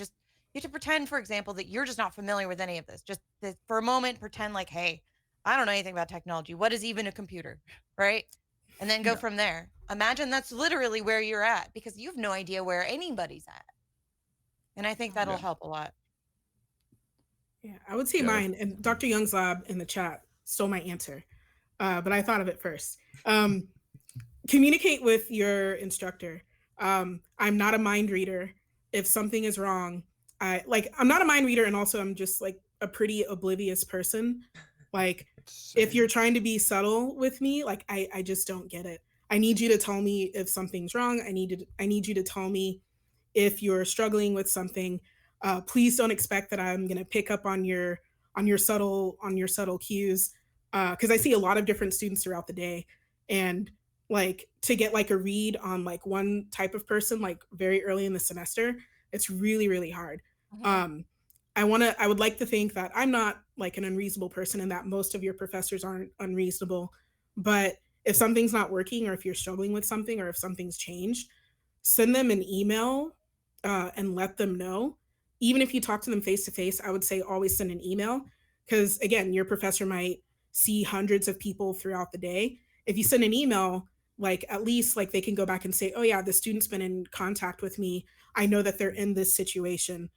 have to pretend, for example, that you're just not familiar with any of this. Just for a moment, pretend like, hey, I don't know anything about technology. What is even a computer, right? And then go from there. Imagine that's literally where you're at because you have no idea where anybody's at. And I think that'll help a lot. Yeah, I would say mine, and Dr. Young's lab in the chat stole my answer, but I thought of it first. Communicate with your instructor. I'm not a mind reader. If something is wrong, I'm not a mind reader, and also I'm just like a pretty oblivious person. Like, if you're trying to be subtle with me, like I just don't get it. I need you to tell me if something's wrong. I need you to tell me if you're struggling with something. Please don't expect that I'm going to pick up on your subtle cues, because I see a lot of different students throughout the day, and like to get like a read on like one type of person like very early in the semester, it's really, really hard. I would like to think that I'm not like an unreasonable person and that most of your professors aren't unreasonable, but if something's not working or if you're struggling with something or if something's changed, send them an email and let them know. Even if you talk to them face to face, I would say always send an email, because again, your professor might see hundreds of people throughout the day. If you send an email, like at least like they can go back and say, oh yeah, the student's been in contact with me. I know that they're in this situation.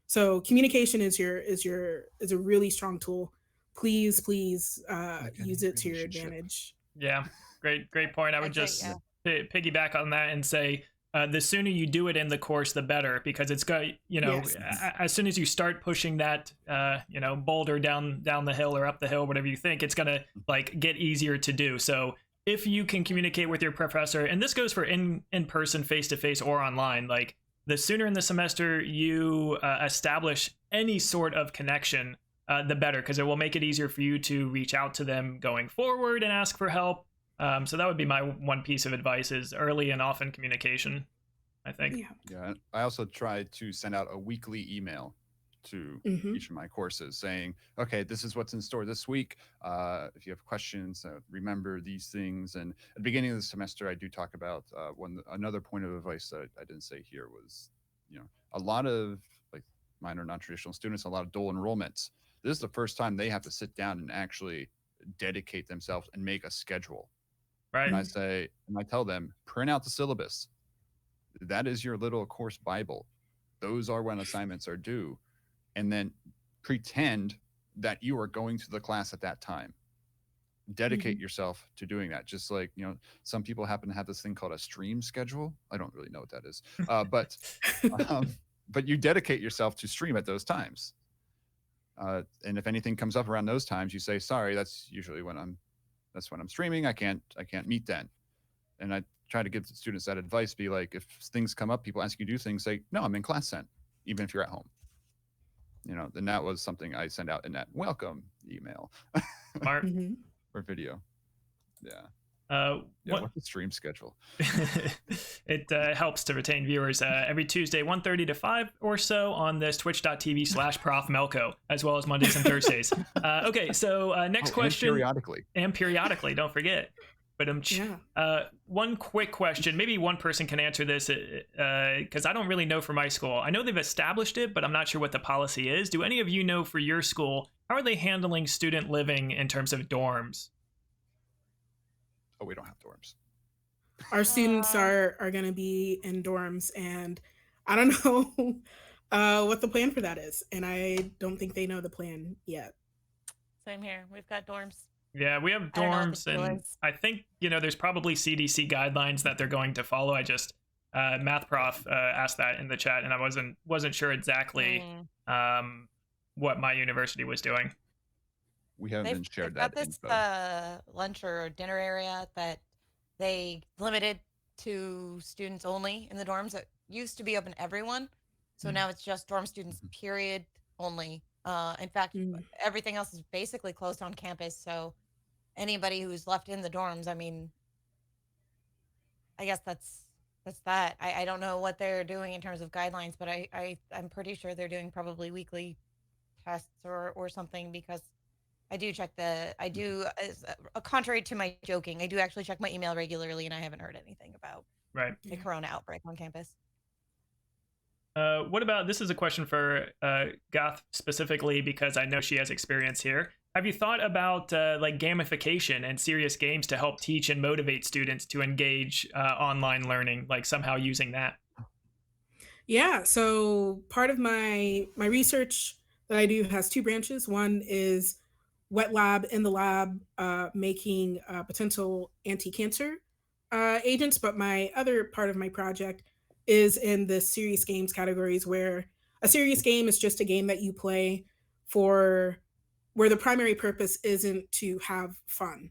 So communication is a really strong tool. Please use it to your advantage. Yeah, great point. I would just piggyback on that and say, the sooner you do it in the course, the better, because it's got, as soon as you start pushing that, boulder down the hill or up the hill, whatever you think, it's going to like get easier to do. So if you can communicate with your professor, and this goes for in person, face to face, or online, like the sooner in the semester you establish any sort of connection, the better, because it will make it easier for you to reach out to them going forward and ask for help. So that would be my one piece of advice, is early and often communication, I think. Yeah. I also try to send out a weekly email to each of my courses saying, okay, this is what's in store this week. If you have questions, remember these things. And at the beginning of the semester, I do talk about another point of advice that I didn't say here was, a lot of like minor non-traditional students, a lot of dual enrollments. This is the first time they have to sit down and actually dedicate themselves and make a schedule. Right. And I tell them, print out the syllabus. That is your little course Bible. Those are when assignments are due. And then pretend that you are going to the class at that time. Dedicate yourself to doing that. Just like, some people happen to have this thing called a stream schedule. I don't really know what that is. But you dedicate yourself to stream at those times. And if anything comes up around those times, you say, sorry, that's usually when I'm streaming. I can't meet then. And I try to give the students that advice, be like, if things come up, people ask you to do things, say, no, I'm in class then, even if you're at home. Then that was something I send out in that welcome email or video. Yeah. What's the stream schedule? It helps to retain viewers every Tuesday, 1:30 to 5 or so on this twitch.tv/Prof Melko, as well as Mondays and Thursdays. Okay, so next question. And periodically, don't forget. But Yeah. one quick question, maybe one person can answer this because I don't really know for my school. I know they've established it, but I'm not sure what the policy is. Do any of you know for your school, how are they handling student living in terms of dorms? Oh, we don't have dorms. Our students Uh, are going to be in dorms, and I don't know what the plan for that is. And I don't think they know the plan yet. Same here. We've got dorms. Yeah, we have I don't know what the dorms, deal and is. I think there's probably CDC guidelines that they're going to follow. I just math prof asked that in the chat, and I wasn't sure exactly Mm. what my university was doing. We haven't been They've shared got that this info. lunch or dinner area that they limited to students only in the dorms. That used to be open to everyone, so Mm. now it's just dorm students. Period. Only. In fact, Mm. everything else is basically closed on campus. So anybody who's left in the dorms, I mean, I guess that's that. I don't know what they're doing in terms of guidelines, but I'm pretty sure they're doing probably weekly tests or something because I do contrary to my joking, I do actually check my email regularly and I haven't heard anything about Right. the corona outbreak on campus. What about, this is a question for Goth specifically because I know she has experience here. Have you thought about like gamification and serious games to help teach and motivate students to engage online learning, like somehow using that? Yeah, so part of my research that I do has two branches. One is wet lab in the lab, making potential anti-cancer agents, but my other part of my project is in the serious games categories, where a serious game is just a game that you play for where the primary purpose isn't to have fun.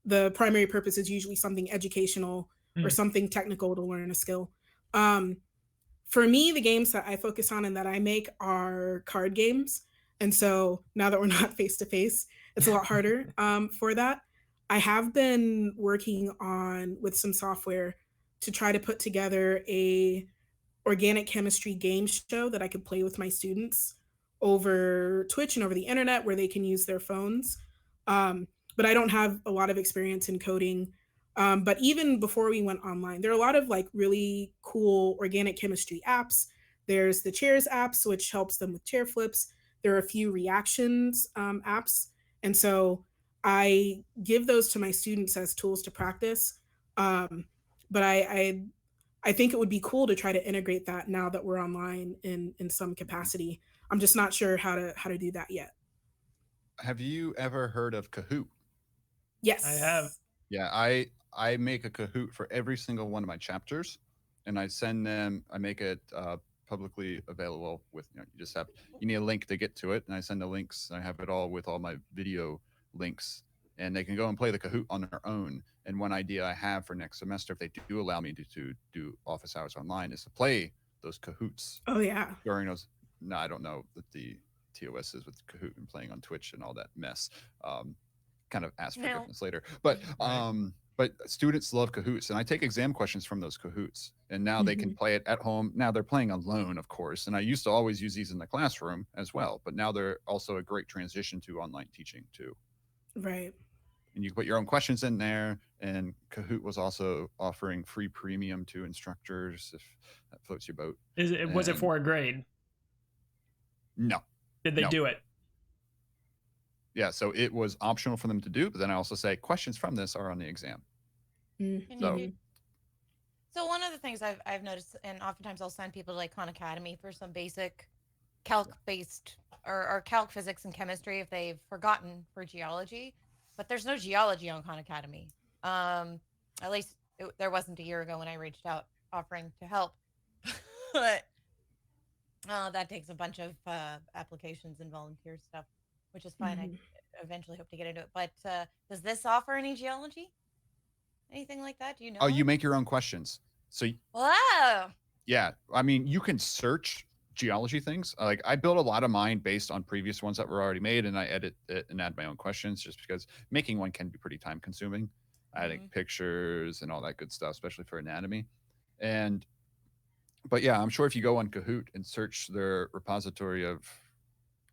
The primary purpose is usually something educational or Mm. something technical to learn a skill. Um, for me, the games that I focus on and that I make are card games. And so now that we're not face to face, it's a lot harder for that. I have been working on with some software to try to put together a organic chemistry game show that I could play with my students over Twitch and over the internet where they can use their phones. But I don't have a lot of experience in coding. But even before we went online, there are a lot of like really cool organic chemistry apps. There's the chairs apps, which helps them with chair flips. There are a few reactions apps. And so I give those to my students as tools to practice. Um, but I think it would be cool to try to integrate that now that we're online in some capacity. I'm just not sure how to do that yet. Have you ever heard of Kahoot? I have. Yes. Yeah, I make a Kahoot for every single one of my chapters, and I send them. I make it publicly available with you just have you need a link to get to it, and I send the links. I have it all with all my video links, and they can go and play the Kahoot on their own. And one idea I have for next semester, if they do allow me to do office hours online, is to play those Kahoots Oh yeah. during those. No, I don't know what the TOS is with Kahoot and playing on Twitch and all that mess. Kind of ask No. forgiveness later. But students love Kahoots, and I take exam questions from those Kahoots, and now they can Mhm. play it at home. Now they're playing alone, of course, and I used to always use these in the classroom as well, but now they're also a great transition to online teaching too. Right. And you can put your own questions in there, and Kahoot was also offering free premium to instructors if that floats your boat. Was it And for a grade? no, Did they no. do it? Yeah, so it was optional for them to do, but then I also say questions from this are on the exam. Can you So do? So one of the things I've noticed, and oftentimes I'll send people to like Khan Academy for some basic calc based or calc physics and chemistry if they've forgotten for geology, but there's no geology on Khan Academy. At least there wasn't a year ago when I reached out offering to help, but that takes a bunch of applications and volunteer stuff, which is fine. I Mhm. eventually hope to get into it. But does this offer any geology? Anything like that? Do you know? oh, you it? make your own questions. So Wow. yeah, I mean, you can search geology things. Like I built a lot of mine based on previous ones that were already made, and I edit it and add my own questions just because making one can be pretty time consuming, adding Mhm. pictures and all that good stuff, especially for anatomy. And but yeah, I'm sure if you go on Kahoot and search their repository of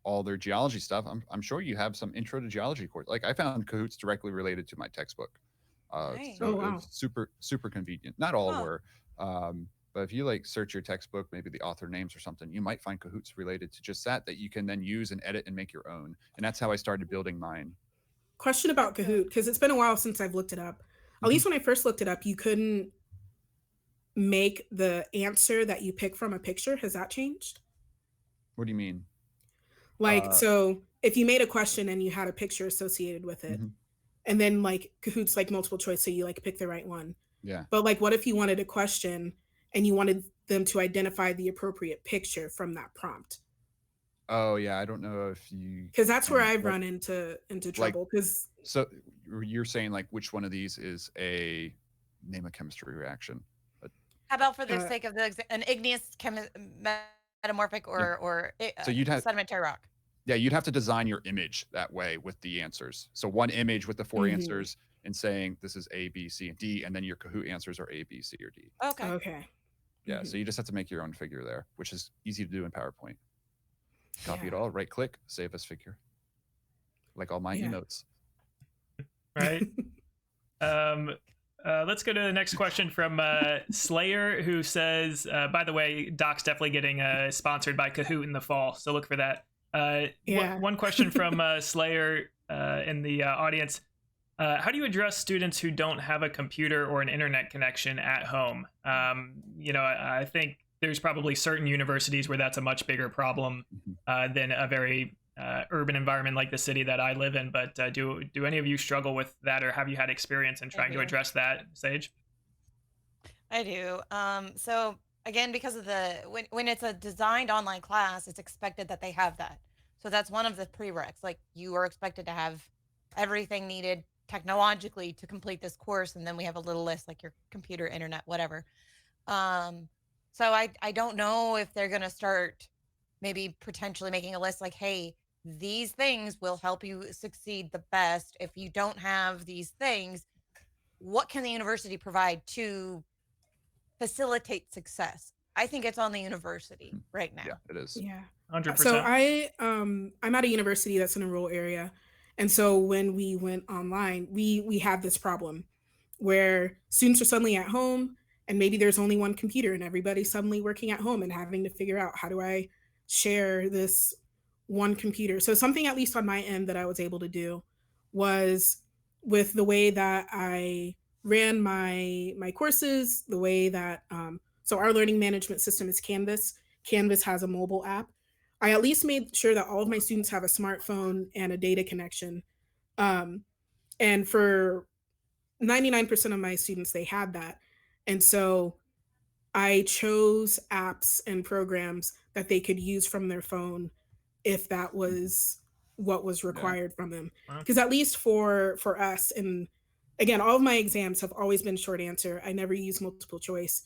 all their geology stuff, I'm sure you have some intro to geology course. Like I found Kahoots directly related to my textbook. Nice. So Oh, it wow. was super convenient. Not all Huh. were, but if you like search your textbook, maybe the author names or something, you might find Kahoots related to just that you can then use and edit and make your own. And that's how I started building mine. Question about That's Kahoot, because it's been a while since I've looked it up. At least when I first looked it up, you couldn't make the answer that you pick from a picture. Has that changed? What do you mean? Like, Uh, so if you made a question and you had a picture associated with it, mhm. and then like Kahoot's like multiple choice, so you like pick the right one. Yeah. But like, what if you wanted a question and you wanted them to identify the appropriate picture from that prompt? Oh yeah. I don't know if you Because that's where can I've run into like trouble. Because so you're saying like which one of these is a name a chemistry reaction? How about for the uh, sake of an igneous metamorphic Yeah. or So you'd have sedimentary rock? yeah, you'd have to design your image that way with the answers. So one image with the 4 mhm. answers and saying this is A, B, C, and D, and then your Kahoot answers are A, B, C, or D. Okay. Okay. Yeah, Mhm. so you just have to make your own figure there, which is easy to do in PowerPoint. Copy it Yeah. all, right click, save as figure. Like all my Yeah. emotes. Right. Let's go to the next question from Slayer, who says, by the way, Doc's definitely getting sponsored by Kahoot in the fall, so look for that. Yeah. One question from Slayer in the audience. How do you address students who don't have a computer or an internet connection at home? I think there's probably certain universities where that's a much bigger problem than a very urban environment like the city that I live in. But do any of you struggle with that, or have you had experience in trying to do. address that, Sage? I do. So again, because of when it's a designed online class, it's expected that they have that. So that's one of the prereqs. Like you are expected to have everything needed technologically to complete this course, and then we have a little list like your computer, internet, whatever. So I don't know if they're gonna start maybe potentially making a list like, hey, these things will help you succeed the best. If you don't have these things, what can the university provide to facilitate success? I think it's on the university right now. Yeah, it is. Yeah. 100%. I'm at a university that's in a rural area. And so when we went online, we have this problem where students are suddenly at home and maybe there's only one computer and everybody's suddenly working at home and having to figure out how do I share this one computer. So something at least on my end that I was able to do was with the way that I ran my courses, the way that so our learning management system is Canvas. Canvas has a mobile app. I at least made sure that all of my students have a smartphone and a data connection. Um, and for 99% of my students, they had that. And so I chose apps and programs that they could use from their phone if that was what was Yeah. required from them. Wow. Because at least for us, and again, all of my exams have always been short answer. I never use multiple choice.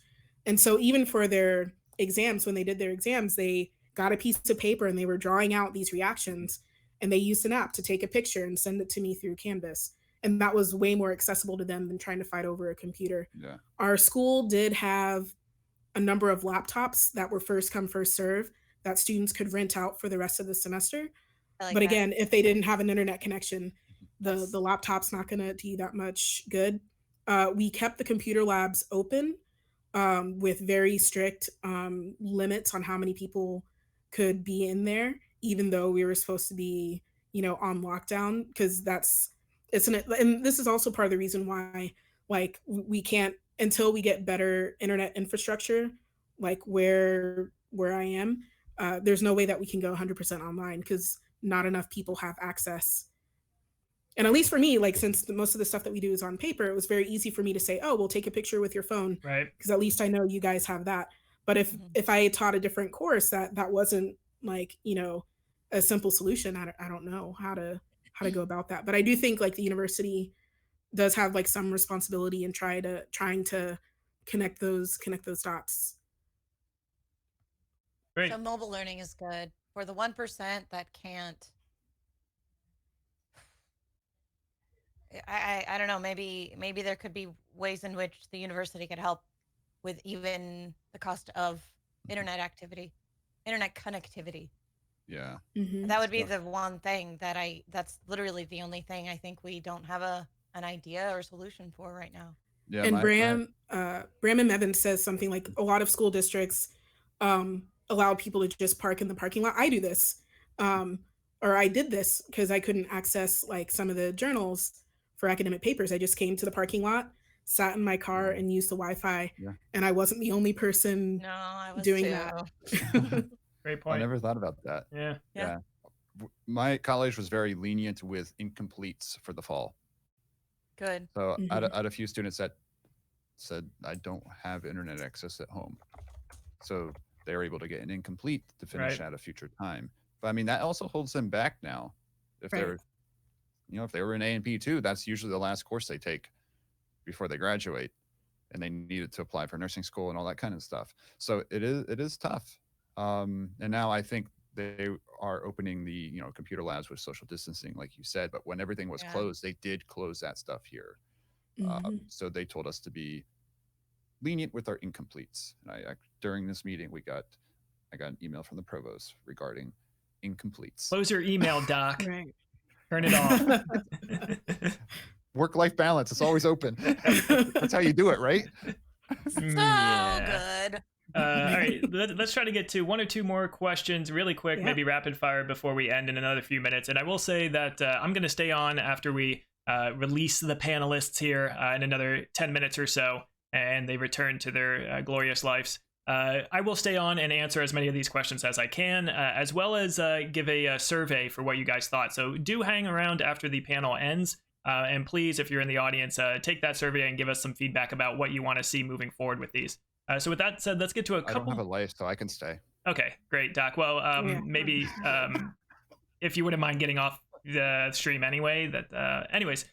And so even for their exams, when they did their exams, they got a piece of paper and they were drawing out these reactions and they used an app to take a picture and send it to me through Canvas. And that was way more accessible to them than trying to fight over a computer. Yeah. Our school did have a number of laptops that were first come, first serve that students could rent out for the rest of the semester. I like But that. again, if they didn't have an internet connection, That's- the laptop's not going to do you that much good. We kept the computer labs open with very strict limits on how many people could be in there, even though we were supposed to be, on lockdown, because and this is also part of the reason why, like, we can't until we get better internet infrastructure, like where I am. There's no way that we can go 100% online because not enough people have access. And at least for me, like since most of the stuff that we do is on paper, it was very easy for me to say, "Oh, we'll take a picture with your phone," Right. because at least I know you guys have that. But if I taught a different course that wasn't like a simple solution, I don't know how to go about that. But I do think like the university does have like some responsibility in trying to connect those dots. Great. So mobile learning is good for the 1% that can't. I don't know. Maybe there could be ways in which the university could help with even the cost of internet connectivity. Yeah. Mhm. That would be So- the one thing that's literally the only thing I think we don't have a an idea or solution for right now. Yeah, And my Bram and Mevin says something like a lot of school districts allow people to just park in the parking lot. I do this, um, or I did this because I couldn't access like some of the journals for academic papers. I just came to the parking lot, sat in my car, yeah, and used the Wi-Fi. yeah. And I wasn't the only person No, I was doing too. that. Great I point. never thought about that. Yeah. Yeah. Yeah. My college was very lenient with incompletes for the fall. Good. So I Mhm. had a few students that said, I don't have internet access at home. So they were able to get an incomplete to finish Right. at a future time. But I mean, that also holds them back now. If Right. they're, if they were in A and B too, that's usually the last course they take before they graduate, and they needed to apply for nursing school and all that kind of stuff. So it is tough. And now I think they are opening the computer labs with social distancing, like you said. But when everything was Yeah. closed, they did close that stuff here. Mhm. So they told us to be lenient with our incompletes. And I during this meeting, I got an email from the provost regarding incompletes. Close your email, Doc. Right. Turn it off. Work-life balance. It's always open. That's how you do it, right? So Yeah. good. All right, let's try to get to one or two more questions really quick, Yeah. maybe rapid fire before we end in another few minutes. And I will say that I'm going to stay on after we release the panelists here in another 10 minutes or so, and they return to their glorious lives. I will stay on and answer as many of these questions as I can, as well as give a survey for what you guys thought. So do hang around after the panel ends. And please, if you're in the audience, take that survey and give us some feedback about what you want to see moving forward with these. So with that said, let's get to a I don't couple. have a life, so I can stay. Okay, great, Doc. Well, Yeah. maybe if you wouldn't mind getting off the stream anyway. Anyways,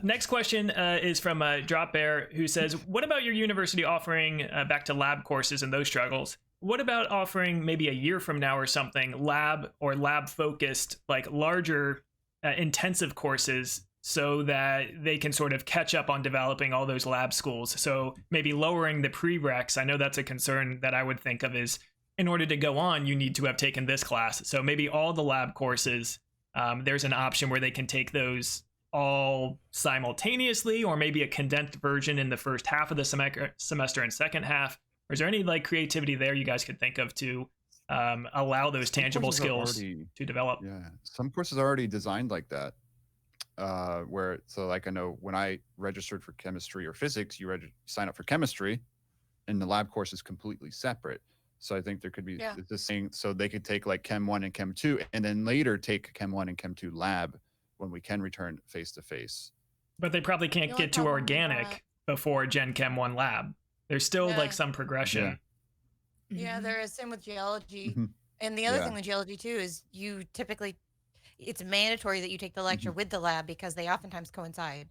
next question is from Drop Bear, who says, "What about your university offering back to lab courses and those struggles? What about offering maybe a year from now or something lab or lab focused, like larger intensive courses?" So that they can sort of catch up on developing all those lab schools. So maybe lowering the prereqs. I know that's a concern that I would think of is in order to go on, you need to have taken this class. So maybe all the lab courses, there's an option where they can take those all simultaneously, or maybe a condensed version in the first half of the semester and second half. Or is there any like creativity there you guys could think of to allow those tangible skills to develop? Yeah, some courses are already designed like that. So like I know when I registered for chemistry or physics, you sign up for chemistry, and the lab course is completely separate. So I think there could be this thing, so they could take like Chem 1 and Chem 2, and then later take Chem 1 and Chem 2 lab when we can return face to face. But they probably can't get to organic before Gen Chem 1 lab. There's still like some progression. Yeah, there is. Same with geology. And the other thing with geology too is you typically, it's mandatory that you take the lecture with the lab because they oftentimes coincide.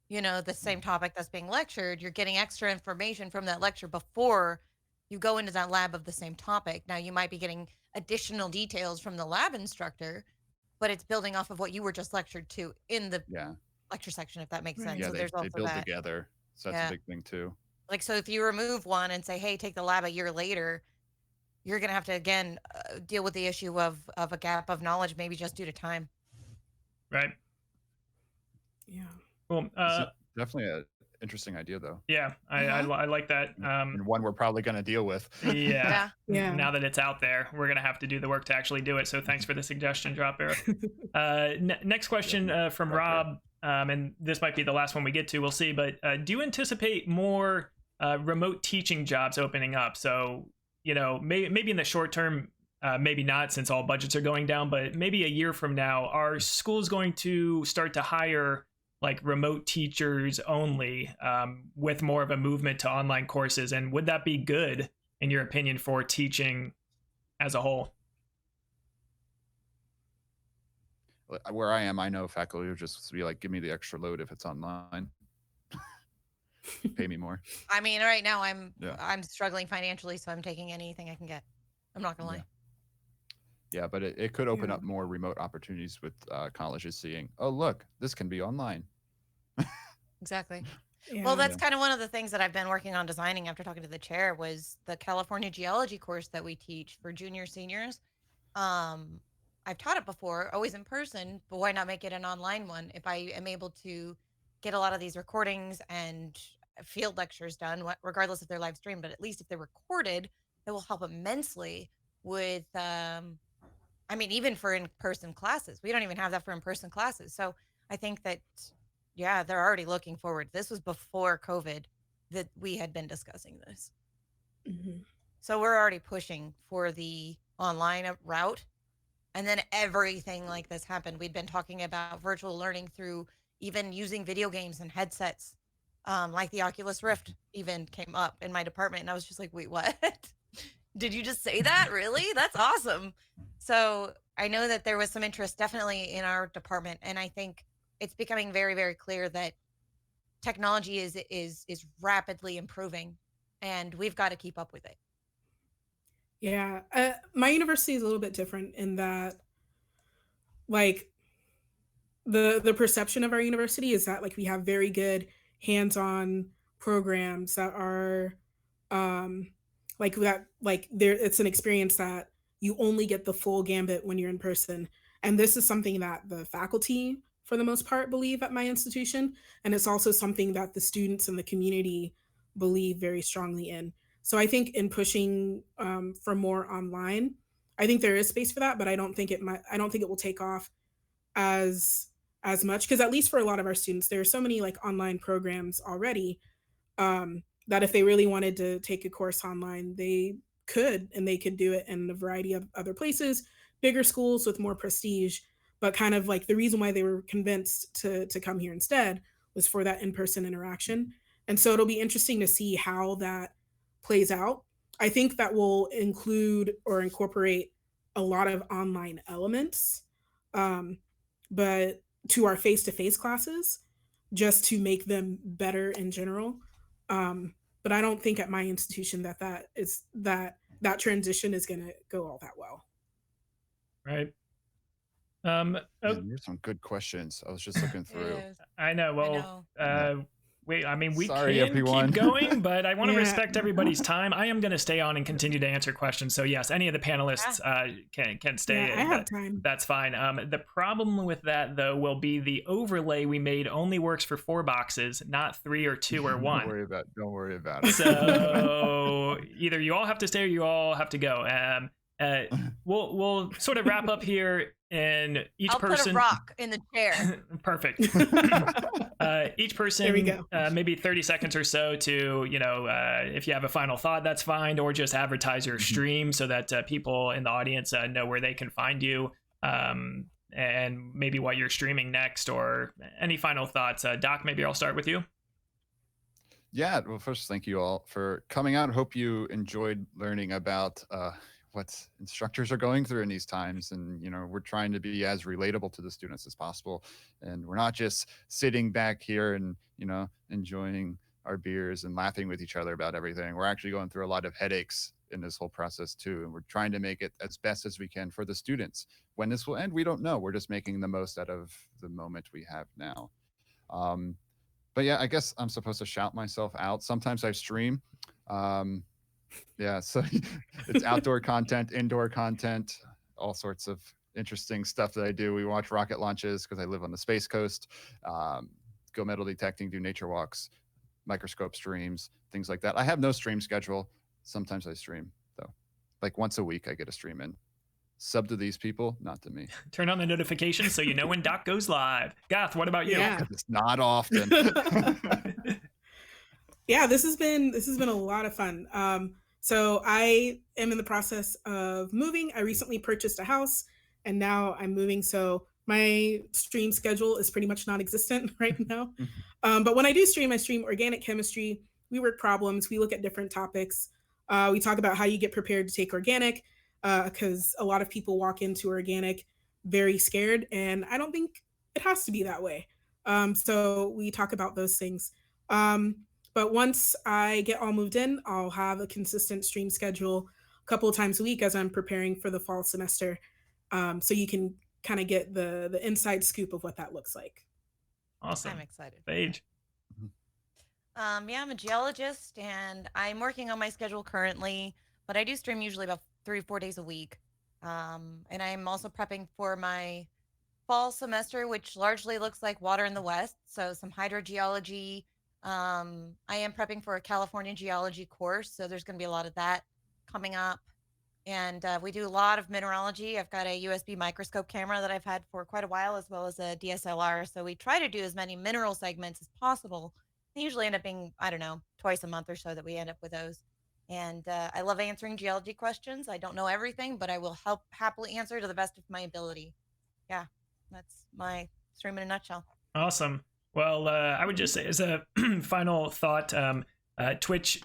The same topic that's being lectured, you're getting extra information from that lecture before you go into that lab of the same topic. Now, you might be getting additional details from the lab instructor, but it's building off of what you were just lectured to in the lecture section, if that makes sense. Yeah, so there's also they build that together. So that's a big thing too. Like, so if you remove one and say, hey, take the lab a year later, you're going to have to, again, deal with the issue of a gap of knowledge, maybe just due to time. Right. Yeah. Cool. Definitely an interesting idea, though. Yeah, I like that. And one we're probably going to deal with. Yeah. Yeah. Now that it's out there, we're going to have to do the work to actually do it. So thanks for the suggestion, Drop Arrow. Next question from Rob, and this might be the last one we get to. We'll see. But do you anticipate more remote teaching jobs opening up? So, maybe in the short term, maybe not, since all budgets are going down, but maybe a year from now, are schools going to start to hire like remote teachers only, with more of a movement to online courses? And would that be good, in your opinion, for teaching as a whole? Where I am, I know faculty will just be like, give me the extra load if it's online. Pay me more. I mean, right now I'm struggling financially, so I'm taking anything I can get. I'm not gonna lie. Yeah, but it could open up more remote opportunities with colleges seeing, oh, look, this can be online. Exactly. Well, that's kind of one of the things that I've been working on designing after talking to the chair was the California geology course that we teach for junior seniors. I've taught it before, always in person, but why not make it an online one? If I am able to get a lot of these recordings and field lectures done, regardless if they're live streamed, but at least if they're recorded, it will help immensely with, I mean, even for in-person classes. We don't even have that for in-person classes. So I think that, yeah, they're already looking forward. This was before COVID that we had been discussing this. Mhm. So we're already pushing for the online route. And then everything like this happened. We'd been talking about virtual learning through even using video games and headsets. Like the Oculus Rift even came up in my department. And I was just like, wait, what? Did you just say that? Really? That's awesome. So I know that there was some interest definitely in our department. And I think it's becoming very, very clear that technology is rapidly improving and we've got to keep up with it. Yeah, my university is a little bit different in that, like, the perception of our university is that like we have very good hands-on programs that are um like that like there it's an experience that you only get the full gambit when you're in person. And this is something that the faculty for the most part believe at my institution, and it's also something that the students and the community believe very strongly in. So I think in pushing for more online, I think there is space for that, but I don't think it will take off as as much, because at least for a lot of our students there are so many like online programs already, that if they really wanted to take a course online they could, and they could do it in a variety of other places, bigger schools with more prestige. But kind of like the reason why they were convinced to come here instead was for that in-person interaction. And so it'll be interesting to see how that plays out. I think that will include or incorporate a lot of online elements, um, but to our face-to-face classes, just to make them better in general. But I don't think at my institution that transition is going to go all that well. Right. Man, there's some good questions. I was just looking through. I know. Well, wait, I mean, we Sorry, can everyone. keep going, but I want to Yeah. respect everybody's time. I am going to stay on and continue to answer questions. So yes, any of the panelists can stay. Yeah, I have time. That's fine. The problem with that, though, will be the overlay we made only works for 4 boxes, not 3 or 2 or 1. Don't worry about it. So either you all have to stay or you all have to go. We'll sort of wrap up here, and each I'll person put a rock in the chair. Perfect. Each person, There we go. maybe 30 seconds or so to, if you have a final thought, that's fine, or just advertise your stream so that people in the audience know where they can find you, and maybe what you're streaming next, or any final thoughts. Doc, maybe I'll start with you. Yeah, well, first, thank you all for coming out. Hope you enjoyed learning about what instructors are going through in these times. And, we're trying to be as relatable to the students as possible. And we're not just sitting back here and, enjoying our beers and laughing with each other about everything. We're actually going through a lot of headaches in this whole process too. And we're trying to make it as best as we can for the students. When this will end, we don't know. We're just making the most out of the moment we have now. But yeah, I guess I'm supposed to shout myself out. Sometimes I stream. Yeah, so it's outdoor content, indoor content, all sorts of interesting stuff that I do. We watch rocket launches because I live on the Space Coast, go metal detecting, do nature walks, microscope streams, things like that. I have no stream schedule. Sometimes I stream, though. Like once a week, I get a stream in. Sub to these people, not to me. Turn on the notifications so you know when Doc goes live. Gath, what about you? Yeah. It's not often. Yeah, this has been a lot of fun. So I am in the process of moving. I recently purchased a house and now I'm moving. So my stream schedule is pretty much non-existent right now. But when I do stream, I stream organic chemistry. We work problems. We look at different topics. We talk about how you get prepared to take organic, because a lot of people walk into organic very scared. And I don't think it has to be that way. So we talk about those things. But once I get all moved in, I'll have a consistent stream schedule a couple of times a week as I'm preparing for the fall semester. So you can kind of get the inside scoop of what that looks like. Awesome. I'm excited. Paige. Yeah, I'm a geologist and I'm working on my schedule currently, but I do stream usually about 3 or 4 days a week. And I'm also prepping for my fall semester, which largely looks like water in the West. So some hydrogeology. I am prepping for a California geology course. So there's going to be a lot of that coming up. And we do a lot of mineralogy. I've got a USB microscope camera that I've had for quite a while, as well as a DSLR. So we try to do as many mineral segments as possible. They usually end up being, I don't know, twice a month or so that we end up with those. And I love answering geology questions. I don't know everything, but I will help happily answer to the best of my ability. Yeah, that's my stream in a nutshell. Awesome. Well, I would just say as a final thought, Twitch,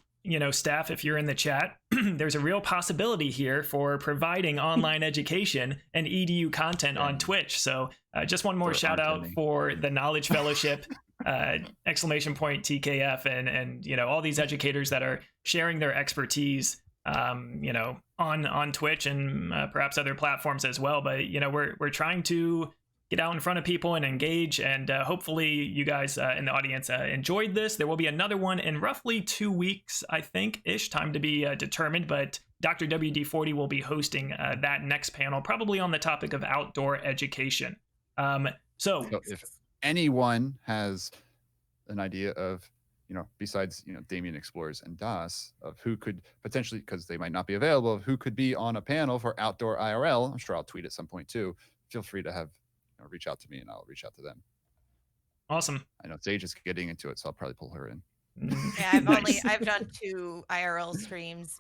staff, if you're in the chat, there's a real possibility here for providing online education and EDU content on Twitch. So just one more shout out for the Knowledge Fellowship, !TKF, and all these educators that are sharing their expertise, on Twitch and perhaps other platforms as well. But we're trying to get out in front of people and engage, and hopefully you guys in the audience enjoyed this. There will be another one in roughly 2 weeks, I think, time to be determined, but Dr. WD-40 will be hosting that next panel, probably on the topic of outdoor education. So if anyone has an idea of, besides, Damien Explorers and DOS, of who could potentially, because they might not be available, who could be on a panel for outdoor IRL, I'm sure I'll tweet at some point too, feel free to have reach out to me and I'll reach out to them. Awesome. I know Sage is getting into it, so I'll probably pull her in. Yeah, I've done 2 IRL streams.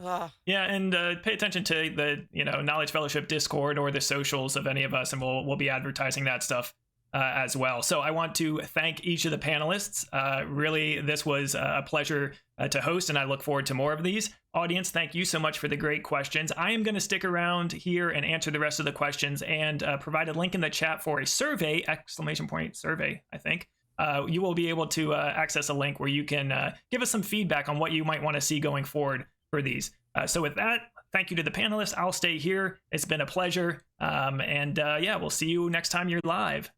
Ugh. Yeah, and pay attention to the Knowledge Fellowship Discord or the socials of any of us, and we'll be advertising that stuff as well. So I want to thank each of the panelists. Really, this was a pleasure to host, and I look forward to more of these. Audience, thank you so much for the great questions. I am going to stick around here and answer the rest of the questions and provide a link in the chat for a survey, ! Survey, I think. You will be able to access a link where you can give us some feedback on what you might want to see going forward for these. So with that, thank you to the panelists. I'll stay here. It's been a pleasure. And we'll see you next time you're live.